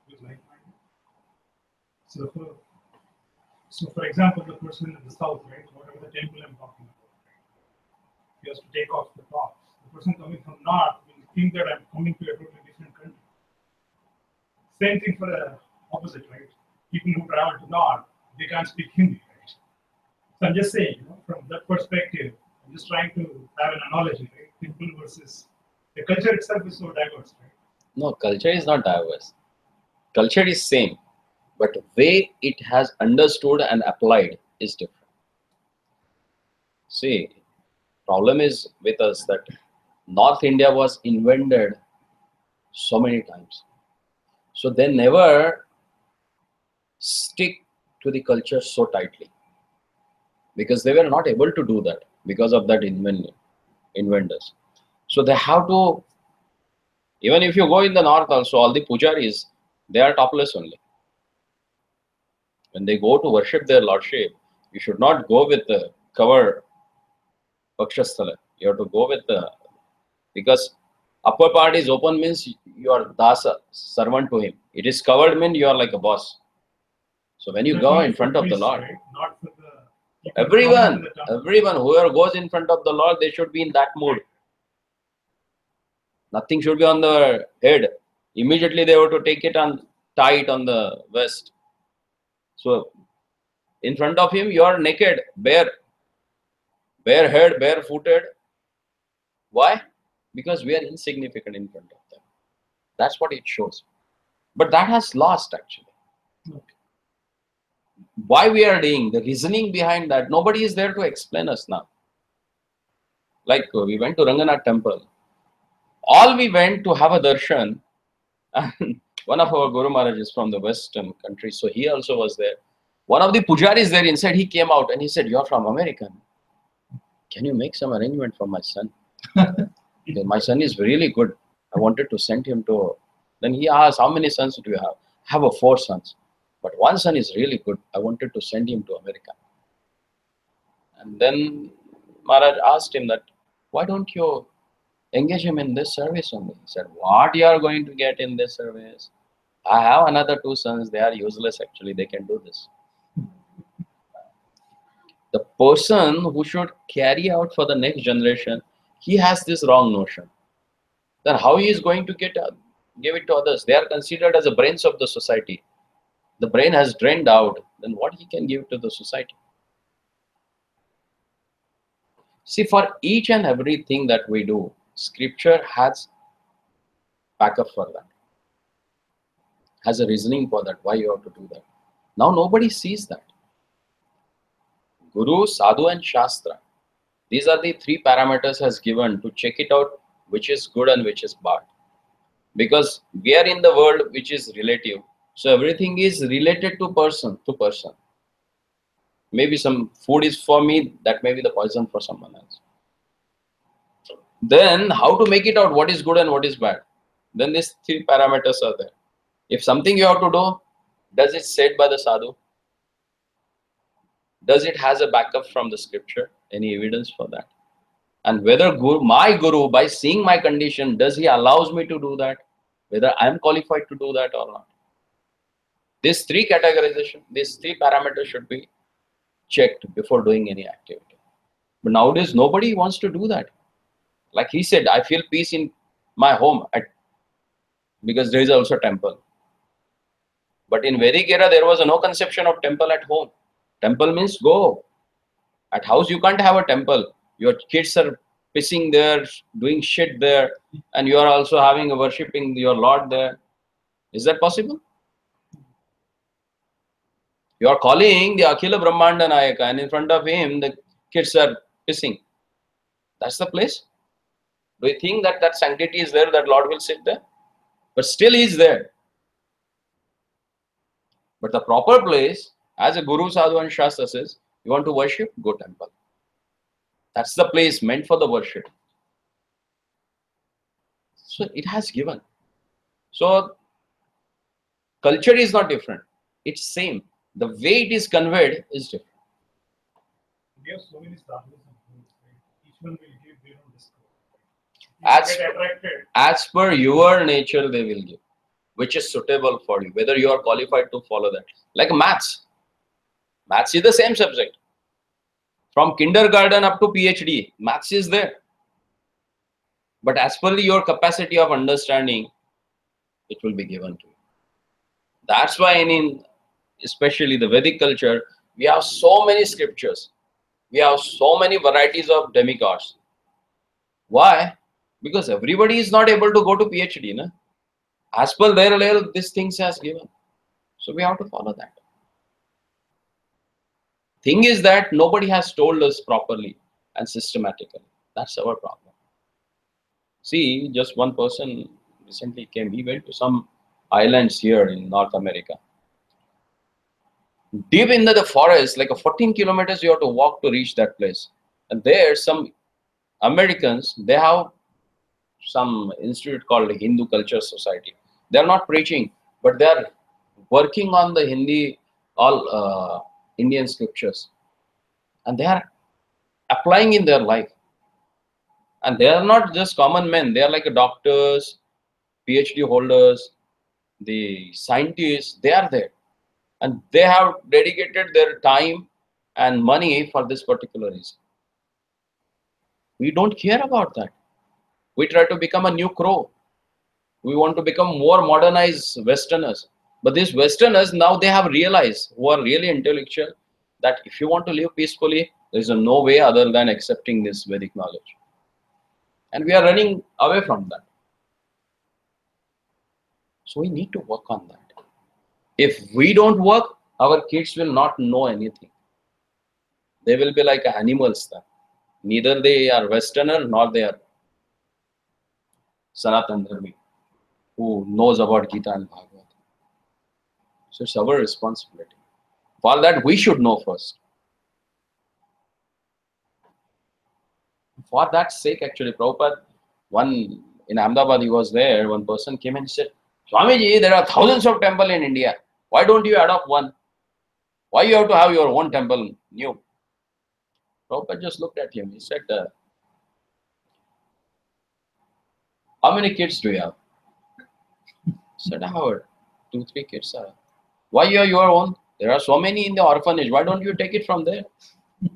with like-minded. So for example, the person in the south, right, whatever the temple I'm talking about, right, he has to take off the tops. The person coming from north will think that I'm coming to a totally different country. Same thing for the opposite, right? People who travel to north, they can't speak Hindi, right? So I'm just saying, from that perspective, I'm just trying to have an analogy, right? Temple versus the culture itself is so diverse, right? No, culture is not diverse. Culture is same, but the way it has understood and applied is different. See, problem is with us that North India was invented so many times. So they never stick to the culture so tightly because they were not able to do that because of that inventors. So they have to, even if you go in the north also, all the pujaris, they are topless only. When they go to worship their lordship, you should not go with the covered pakshasthala. You have to go with the, because upper part is open means you are dasa, servant to him. It is covered means you are like a boss. So when you That's go only in for front of the priests, Lord, right? Not for the people coming everyone, to the temple. everyone, whoever goes in front of the Lord, they should be in that mood. Nothing should be on the head. Immediately they were to take it on tight on the waist. So in front of him, you are naked, bare head, barefooted. Why? Because we are insignificant in front of them. That's what it shows. But that has lost actually. Okay. Why we are doing, the reasoning behind that, nobody is there to explain us now. Like we went to Ranganath temple. All we went to have a darshan, and one of our Guru Maharaj is from the western country, so he also was there. One of the pujaris there inside, he came out and he said, "You're from America. Can you make some arrangement for my son? My son is really good. I wanted to send him to..." Then he asked, "How many sons do you have?" "I have 4 sons. But one son is really good. I wanted to send him to America." And then Maharaj asked him that, "Why don't you engage him in this service only?" He said, "What you are going to get in this service? I have another 2 sons. They are useless actually. They can do this." The person who should carry out for the next generation, he has this wrong notion. Then how he is going to give it to others? They are considered as the brains of the society. The brain has drained out. Then what he can give to the society? See, for each and everything that we do, scripture has backup for that. Has a reasoning for that, why you have to do that. Now nobody sees that. Guru, Sadhu and Shastra. These are the 3 parameters has given to check it out which is good and which is bad. Because we are in the world which is relative. So everything is related to person to person. Maybe some food is for me, that may be the poison for someone else. Then how to make it out what is good and what is bad? Then these 3 parameters are there. If something you have to do, does it said by the sadhu? Does it has a backup from the scripture? Any evidence for that? And whether my guru, by seeing my condition, does he allows me to do that? Whether I am qualified to do that or not? These 3 categorization, these 3 parameters should be checked before doing any activity. But nowadays, nobody wants to do that. Like he said, I feel peace in my home because there is also a temple. But in Vedic era, there was no conception of temple at home. Temple means go. At house, you can't have a temple. Your kids are pissing there, doing shit there, and you are also having a worshipping your Lord there. Is that possible? You are calling the Akhila Brahmanda Nayaka, and in front of him, the kids are pissing. That's the place? Do you think that that sanctity is there, that Lord will sit there? But still he is there. But the proper place, as a Guru, Sadhu and Shastra says, you want to worship, go temple. That's the place meant for the worship. So it has given. So culture is not different. It's same. The way it is conveyed is different. We have so many sadhus and gurus, right? Each one will give their own discourse. As, Get attracted. as per your nature, they will give, which is suitable for you, whether you are qualified to follow that. Like maths. Maths is the same subject. From kindergarten up to PhD, maths is there. But as per your capacity of understanding, it will be given to you. That's why in especially the Vedic culture, we have so many scriptures. We have so many varieties of demigods. Why? Because everybody is not able to go to PhD. Na? As per their level, these things has given. So we have to follow that. Thing is that nobody has told us properly and systematically. That's our problem. See, just one person recently came. He went to some islands here in North America. Deep into the forest, like a 14 kilometers you have to walk to reach that place. And there, some Americans, they have some institute called Hindu Culture Society. They are not preaching, but they are working on the Hindi, all Indian scriptures. And they are applying in their life. And they are not just common men. They are like doctors, PhD holders, the scientists. They are there. And they have dedicated their time and money for this particular reason. We don't care about that. We try to become a new crow. We want to become more modernized Westerners. But these Westerners, now they have realized, who are really intellectual, that if you want to live peacefully, there is no way other than accepting this Vedic knowledge. And we are running away from that. So we need to work on that. If we don't work, our kids will not know anything. They will be like animals then. Neither they are Westerner nor they are Sanatan Dharmi, who knows about Gita and Bhagavad. So it's our responsibility. For that, we should know first. For that sake, actually, Prabhupada, one in Ahmedabad, he was there, one person came and said, Swamiji, there are thousands of temples in India. Why don't you adopt one? Why you have to have your own temple new? Prabhupada just looked at him. He said, how many kids do you have? He said, I have 2, 3 kids. Why you have your own? There are so many in the orphanage. Why don't you take it from there? It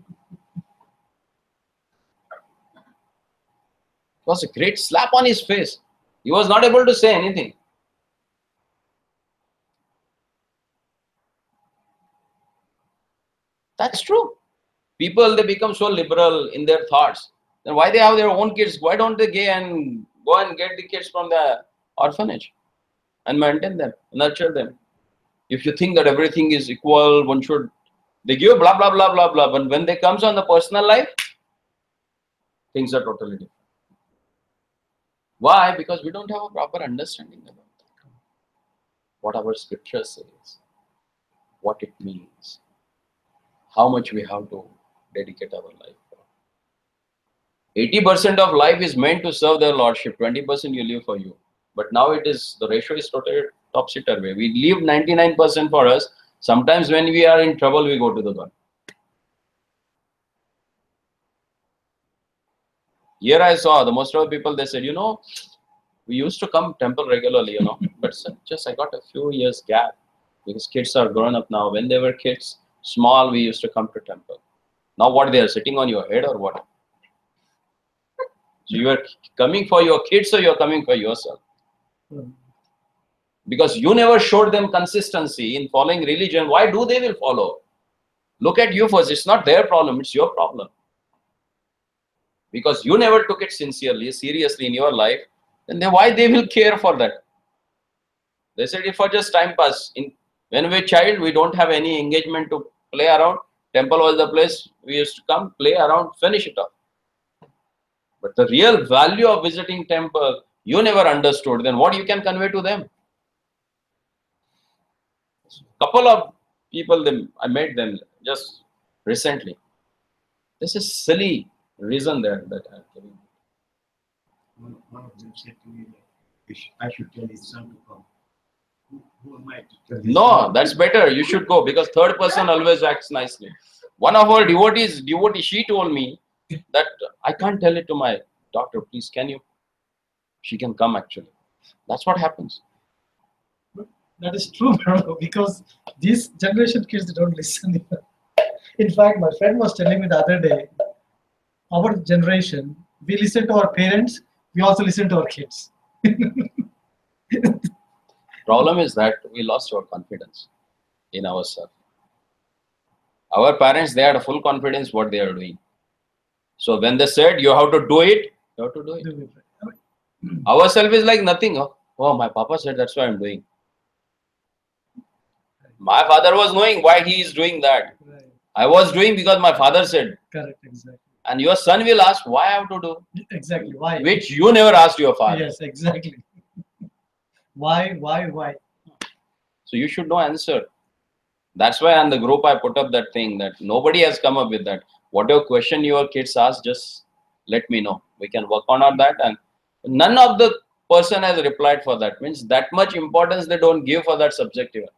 was a great slap on his face. He was not able to say anything. That's true. People, they become so liberal in their thoughts. Then why they have their own kids? Why don't they go and get the kids from the orphanage and maintain them, nurture them? If you think that everything is equal, one should, they give blah, blah, blah, blah, blah. But when they comes on the personal life, things are totally different. Why? Because we don't have a proper understanding about that. What our scripture says, what it means, how much we have to dedicate our life for. 80% of life is meant to serve their lordship, 20% you live for you. But now it is, the ratio is totally topsy-turvy. We leave 99% for us. Sometimes when we are in trouble, we go to the God. Here I saw the most of the people, they said, you know, we used to come temple regularly, you know, but just I got a few years gap because kids are grown up now. When they were kids, small, we used to come to temple. Now what, they are sitting on your head or what? So you are coming for your kids or you are coming for yourself? Because you never showed them consistency in following religion. Why do they will follow? Look at you first. It's not their problem. It's your problem. Because you never took it sincerely, seriously in your life. Then why they will care for that? They said it for just time pass. When we were child, we don't have any engagement to play around. Temple was the place we used to come, play around, finish it off. But the real value of visiting temple, you never understood. Then what you can convey to them? Couple of people, I met them just recently. This is silly reason that I'm giving. One of them said to me that I should tell his son to come. Who am I to tell his No, son? that's better. You should go because third person always acts nicely. One of our devotee, she told me that I can't tell it to my daughter. Please, can you? She can come actually. That's what happens. That is true, bro, because these generation kids don't listen. In fact, my friend was telling me the other day, our generation, we listen to our parents, we also listen to our kids. Problem is that we lost our confidence in ourselves. Our parents, they had full confidence what they are doing. So when they said you have to do it, you have to do it. Ourselves is like nothing. Oh, my papa said that's why I'm doing. My father was knowing why he is doing that. Right. I was doing because my father said. Correct, exactly. And your son will ask why I have to do. Exactly, why? Which you never asked your father. Yes, exactly. Why? So you should know answer. That's why on the group I put up that thing that nobody has come up with that. Whatever question your kids ask, just let me know. We can work on that. And none of the person has replied for that. Means that much importance they don't give for that subject even.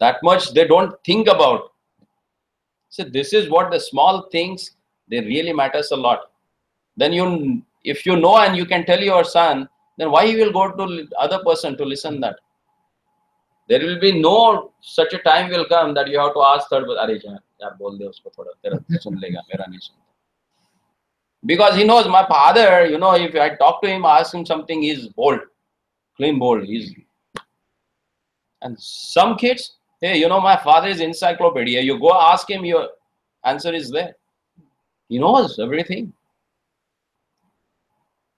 That much they don't think about. So this is what the small things, they really matters a lot. Then if you know and you can tell your son, then why he will go to other person to listen that? There will be no such a time will come that you have to ask third person, "Arey yaar, bol de usko thoda, tera sun lega, mera nahi sunta." Because he knows my father, you know, if I talk to him, ask him something, he's bold, clean bold. And some kids, hey, you know, my father is encyclopedia. You go ask him, your answer is there. He knows everything.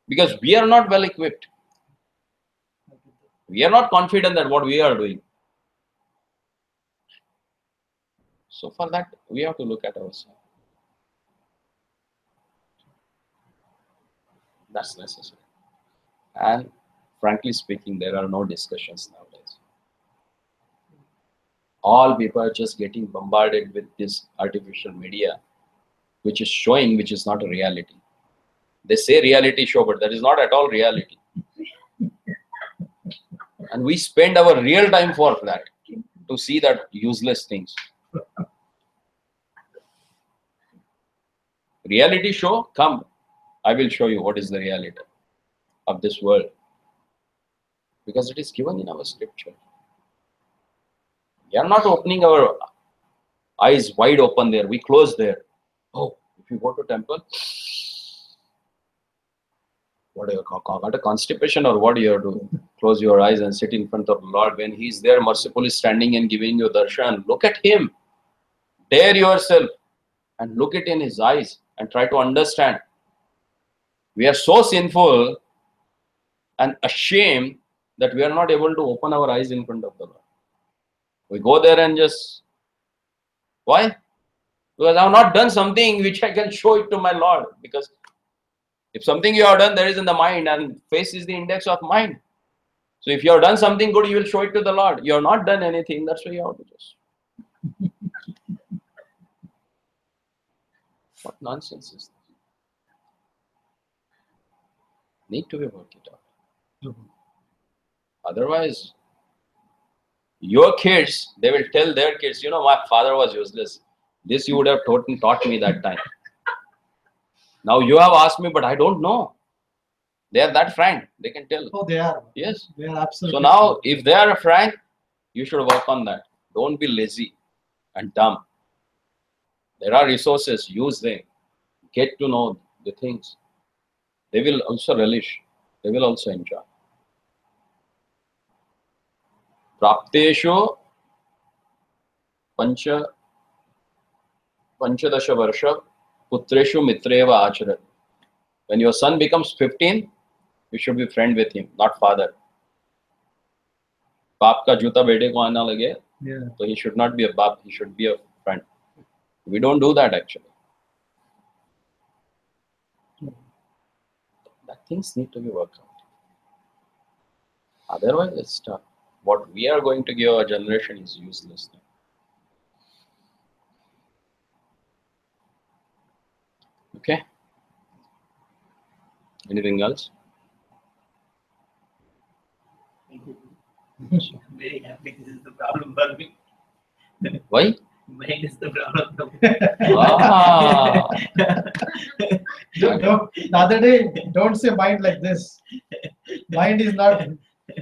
Because we are not well equipped. We are not confident that what we are doing. So for that, we have to look at ourselves. That's necessary. And frankly speaking, there are no discussions nowadays. All people are just getting bombarded with this artificial media, which is showing, which is not a reality. They say reality show, but that is not at all reality. And we spend our real time for that, to see that useless things. Reality show, come. I will show you what is the reality of this world. Because it is given in our scripture. We are not opening our eyes wide open there. We close there. Oh, if you go to temple, what do you got a constipation or what do you have to close your eyes and sit in front of the Lord when He is there mercifully standing and giving you darshan? Look at Him. Dare yourself and look it in His eyes and try to understand. We are so sinful and ashamed that we are not able to open our eyes in front of the Lord. We go there and just, why? Because I have not done something which I can show it to my Lord. Because if something you have done, there is in the mind, and face is the index of mind. So if you have done something good, you will show it to the Lord. You have not done anything, that's why you have to just. What nonsense is this? Need to be worked it out. Otherwise, your kids, they will tell their kids, you know, my father was useless. This you would have taught me that time. Now you have asked me, but I don't know. They are that frank. They can tell. Oh, they are. Yes. They are absolutely. So now, if they are frank, you should work on that. Don't be lazy and dumb. There are resources. Use them. Get to know the things. They will also relish. They will also enjoy. Prapteshu panchadasha varsha putreshu mitreva acharat. When your son becomes 15, you should be friend with him, not father. बाप का जूता बेटे को आना लगे, so he should not be a baap, he should be a friend. We don't do that actually. That things need to be worked out. Otherwise, it's tough. What we are going to give our generation is useless. Okay. Anything else? I'm very happy. This is the problem for me. Why? Mind is the problem. Ah. The other day, don't say mind like this. Mind is not.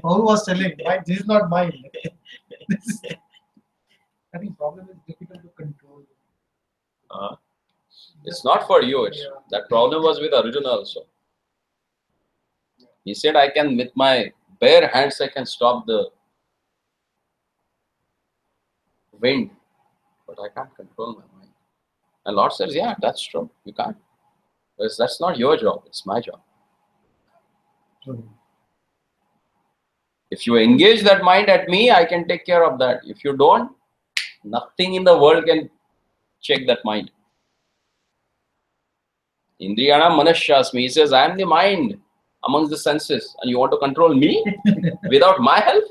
Who was telling? Mind, this is not mind. I think problem is difficult to control. It's not for you. That problem was with Arjuna also. He said, I can, with my bare hands, I can stop the wind, but I can't control my mind. And Lord says, yeah, that's true. You can't. Because that's not your job. It's my job. If you engage that mind at me, I can take care of that. If you don't, nothing in the world can check that mind. Indriyana manashyasmi. He says, I am the mind amongst the senses. And you want to control me without my help?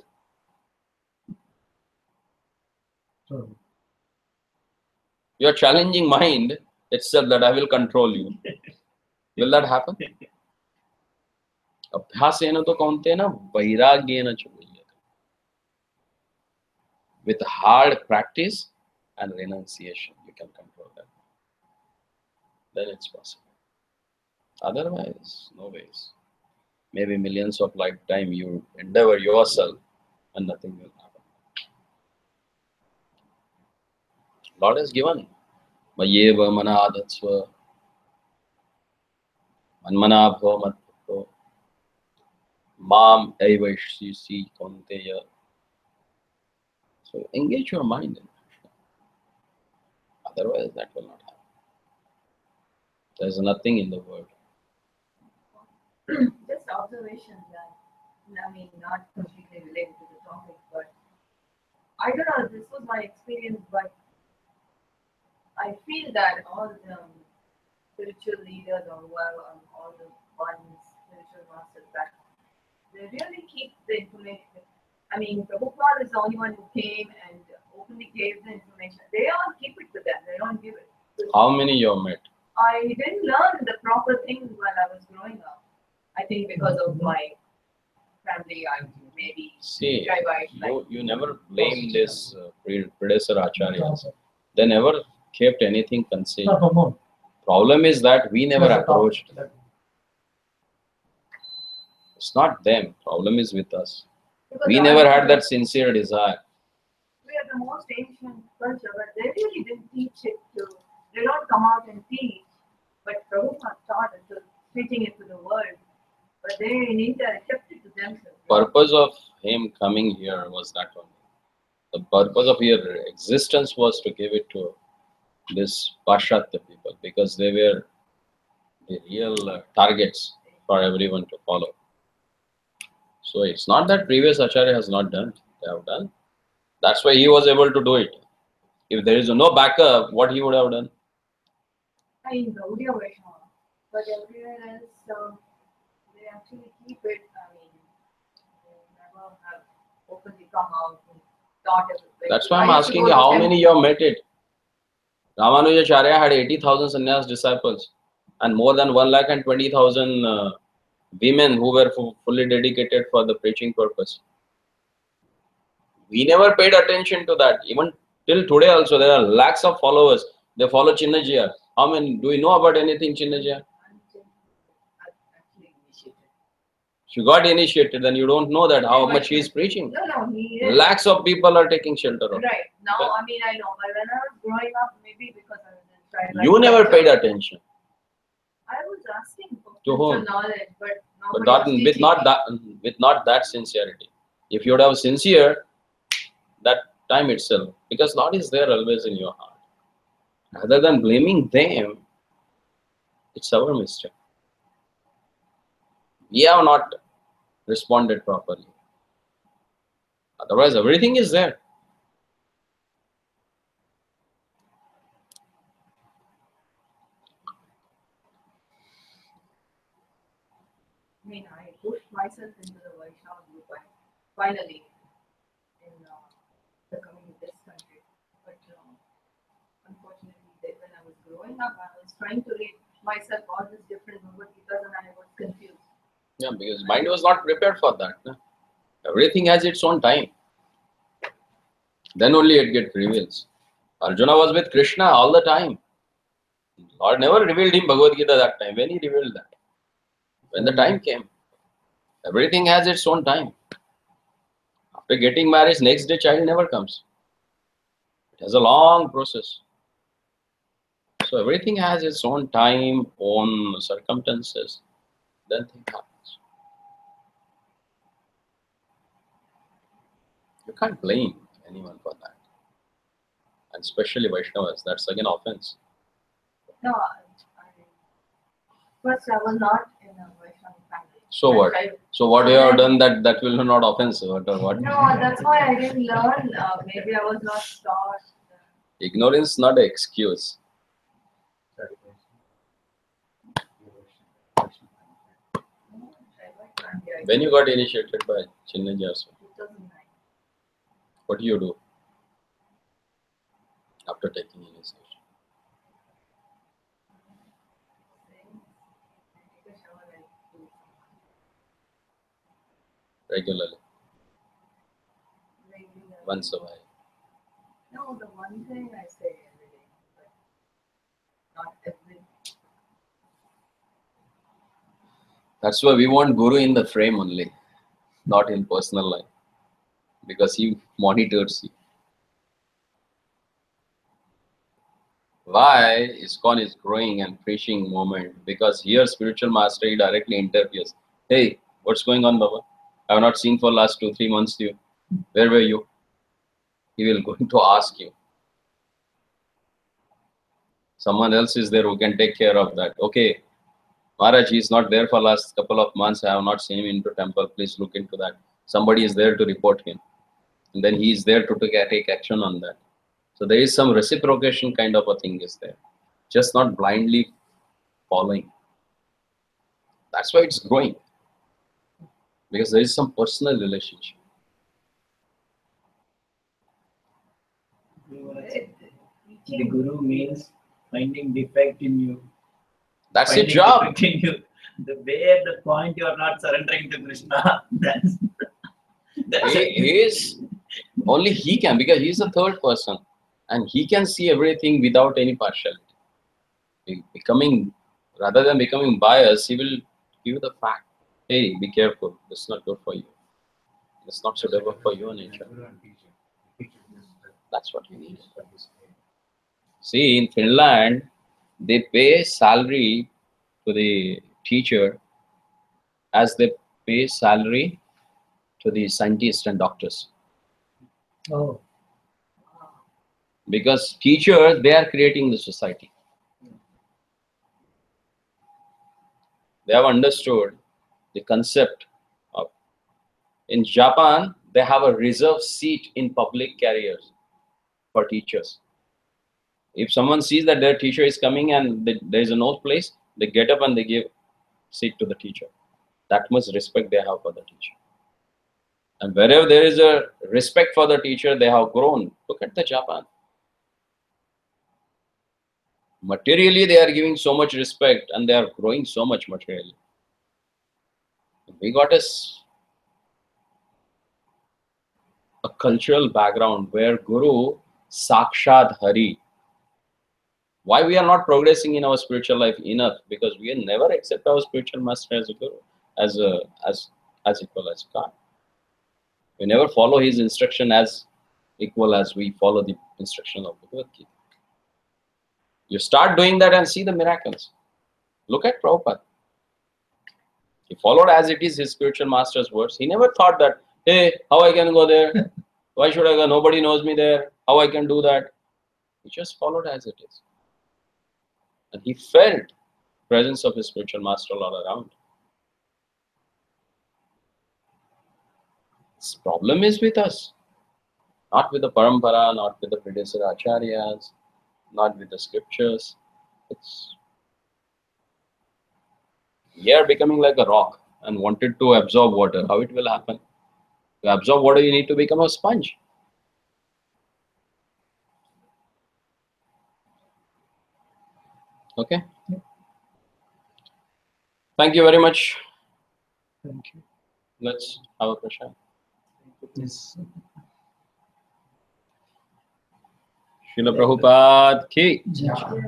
You are challenging mind itself that I will control you. Will that happen? अभ्यासेन तो कौनते ना वैराग्येन च मुह्यते. With hard practice and renunciation, you can control that. Then it's possible. Otherwise, no ways. Maybe millions of lifetime you endeavor yourself and nothing will happen. Lord has given. Mayeva manadatsva, manmana bhava matto, mam evaishisi konteya. So engage your mind in Krishna. Otherwise, that will not happen. There is nothing in the world. Just observation that, I mean, not completely related to the topic, but I don't know, this was my experience, but I feel that all the spiritual leaders or whoever, all the ones, spiritual masters, that they really keep the information. I mean, Prabhupada is the only one who came and openly gave the information. They all keep it to them, they don't give it. How many you have met? I didn't learn the proper things while I was growing up. I think because of my family, I maybe See, like, you never blame this predecessor acharyas. They never kept anything concealed. Problem is that we never approached. It's not them. Problem is with us. because We never had that sincere desire. we are the most ancient culture, but they really didn't teach it to. They don't come out and teach, but Prabhupada taught it to teaching it to the world. But they in India kept it to themselves. Purpose of him coming here was that only. The purpose of your existence was to give it to this Pashatya people because they were the real targets for everyone to follow. So it's not that previous Acharya has not done. They have done. That's why he was able to do it. If there is no backup, what he would have done? I mean, Gaudiya Vaishnava, but everywhere else, they actually keep it. I mean, they never have openly come out and taught everything. That's why I'm asking you, how many you have met it? Ramanujacharya had 80,000 sannyas disciples and more than 1,20,000 women who were fully dedicated for the preaching purpose. We never paid attention to that. Even till today also, there are lakhs of followers. They follow Chinnajia. How many? Do you know about anything Chinnajia? Actually initiated. If you got initiated, then you don't know that how much he is preaching. No, he is. Lakhs of people are taking shelter of it. Right. Now, Okay. I mean, I know, but when I was growing up, maybe because I was in child. You never paid attention. I was asking for To whom? spiritual knowledge, but But nobody not, was with teaching not me. that with not that sincerity. If you would have sincere, that time itself, because Lord is there always in your heart. Rather than blaming them, it's our mistake. We have not responded properly. Otherwise, everything is there. I mean, I pushed myself into the Vaishnava group and finally in the coming to this country. But unfortunately, when I was growing up, I was trying to read myself all these different Bhagavad Gitas and I was confused. Yeah, because mind was not prepared for that. No? Everything has its own time. Then only it gets revealed. Arjuna was with Krishna all the time. Lord never revealed him Bhagavad Gita that time. When he revealed that? When the time came. Everything has its own time. After getting married, next day child never comes. It has a long process. So everything has its own time, own circumstances. Then thing happens. You can't blame anyone for that. And especially Vaishnavas, that's again offense. No, first I was not in a Vaishnava family. So what? So what you have done that will not offense what or what? No, that's why I didn't learn. Maybe I was not taught. Ignorance is not an excuse. When you got initiated by Chinnaji also, 2009. what do you do after taking initiation? Regularly, once a while. No, the one thing I say every day, but not every. That's why we want Guru in the frame only, not in personal life, because he monitors you. Why ISKCON is growing and preaching movement? Because here spiritual mastery directly interferes. Hey, what's going on, Baba? I have not seen for last 2-3 months you. Where were you? He will going to ask you. Someone else is there who can take care of that. Okay, Maharaj, he is not there for last couple of months. I have not seen him into temple. Please look into that. Somebody is there to report him. And then he is there to take action on that. So there is some reciprocation kind of a thing is there. Just not blindly following. That's why it's growing. Because there is some personal relationship. The guru means finding defect in you. That's Finding his job. defect in you. The way at the point you are not surrendering to Krishna, that's He is, only he can, because he is the third person. And he can see everything without any partiality. Rather than becoming biased, he will give the fact. Hey, be careful. This is not good for you. It's not suitable for your nature. That's what you need. See, in Finland, they pay salary to the teacher as they pay salary to the scientists and doctors. Oh, Because teachers, they are creating the society. They have understood the concept of. In Japan, they have a reserved seat in public carriers for teachers. If someone sees that their teacher is coming and there is no place, they get up and they give seat to the teacher. That much respect they have for the teacher. And wherever there is a respect for the teacher, they have grown. Look at the Japan. Materially, they are giving so much respect and they are growing so much materially. We got a cultural background where Guru Sakshat Hari. Why we are not progressing in our spiritual life enough? Because we never accept our spiritual master as a guru, as equal as God. We never follow his instruction as equal as we follow the instruction of Bhagavad Gita. You start doing that and see the miracles. Look at Prabhupada. He followed as it is his spiritual master's words. He never thought that, hey, how I can go there? Why should I go? Nobody knows me there. How I can do that? He just followed as it is. And he felt the presence of his spiritual master all around. This problem is with us. Not with the parampara, not with the predecessor acharyas, not with the scriptures. We are becoming like a rock and wanted to absorb water. How it will happen? To absorb water, you need to become a sponge. Okay? Thank you very much. thank you. Let's have a prashad. Yes. Srila Prabhupada ki. Jai.